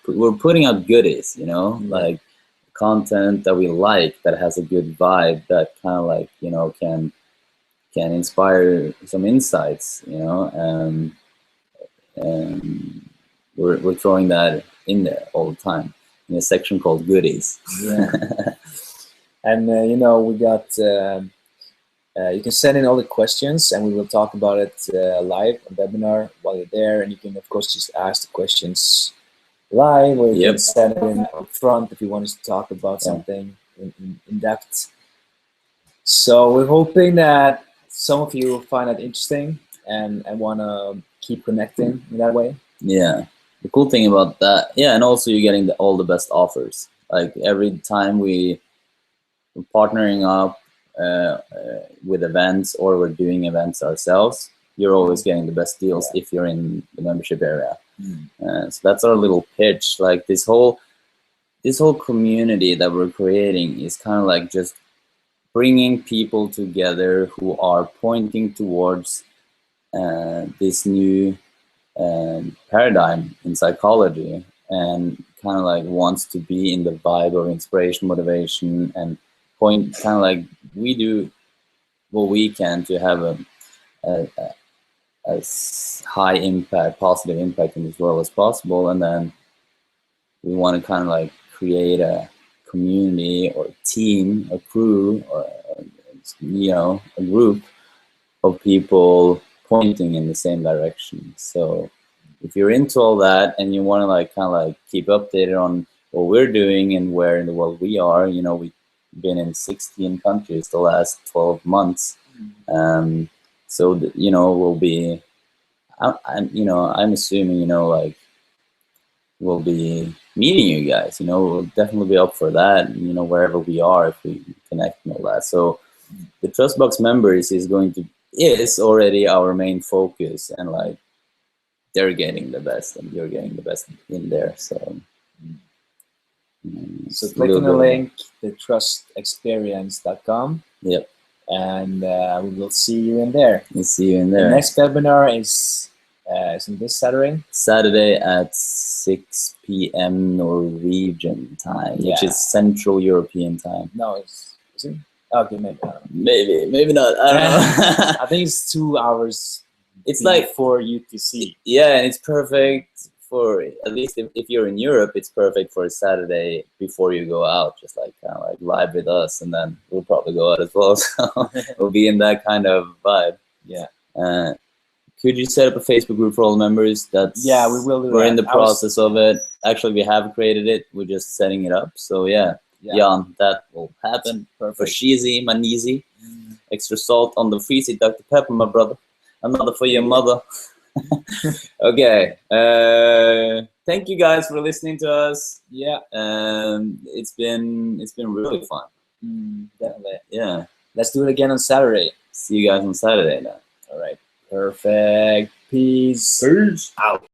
we're putting out goodies, you know, like content that we like, that has a good vibe, that kind of like, you know, can inspire some insights, you know, and we're throwing that in there all the time in a section called goodies. Yeah. And you know, we got. You can send in all the questions, and we will talk about it live on webinar while you're there. And you can, of course, just ask the questions live, or you can send it in up front if you want us to talk about something in depth. So we're hoping that some of you find that interesting and want to keep connecting in that way. Yeah, the cool thing about that, yeah, and also you're getting all the best offers. Like, every time we're partnering up with events, or we're doing events ourselves, you're always getting the best deals if you're in the membership area. So that's our little pitch. Like, this whole community that we're creating is kind of like just bringing people together who are pointing towards this new paradigm in psychology, and kind of like wants to be in the vibe of inspiration, motivation, and point, kind of like we do what we can to have a high impact, positive impact in this world as possible. And then we want to kind of like create a community or a team, a crew, or you know, a group of people pointing in the same direction. So if you're into all that and you want to like kind of like keep updated on what we're doing and where in the world we are, you know, we've been in 16 countries the last 12 months. So you know, we'll be, I'm assuming, you know, like we'll be meeting you guys, you know, we'll definitely be up for that, you know, wherever we are, if we connect and all that. So the Trustbox members is already our main focus, and like they're getting the best and you're getting the best in there. So so click on the link, thetrustexperience.com. Yep. And we will see you in there. We'll see you in there. The next webinar is this Saturday? Saturday at 6 p.m. Norwegian time, which is Central European time. No, is it? Okay, maybe. I don't know. Maybe not. I don't know. I think it's 2 hours. It's like for UTC. Yeah, and it's perfect for, at least if you're in Europe, it's perfect for a Saturday before you go out, just like kind of like live with us, and then we'll probably go out as well. So we'll be in that kind of vibe. Yeah. Could you set up a Facebook group for all members? We will do. We're in the process of it. Actually, we have created it. We're just setting it up. So yeah. Jan, that will happen. Perfect. For Shizi, Manizi. Extra salt on the freezy, Dr. Pepper, my brother. Another for your mother. Okay. Thank you guys for listening to us. Yeah. It's been really fun. Definitely. Yeah. Let's do it again on Saturday. See you guys on Saturday now. All right. Perfect. Peace. Out.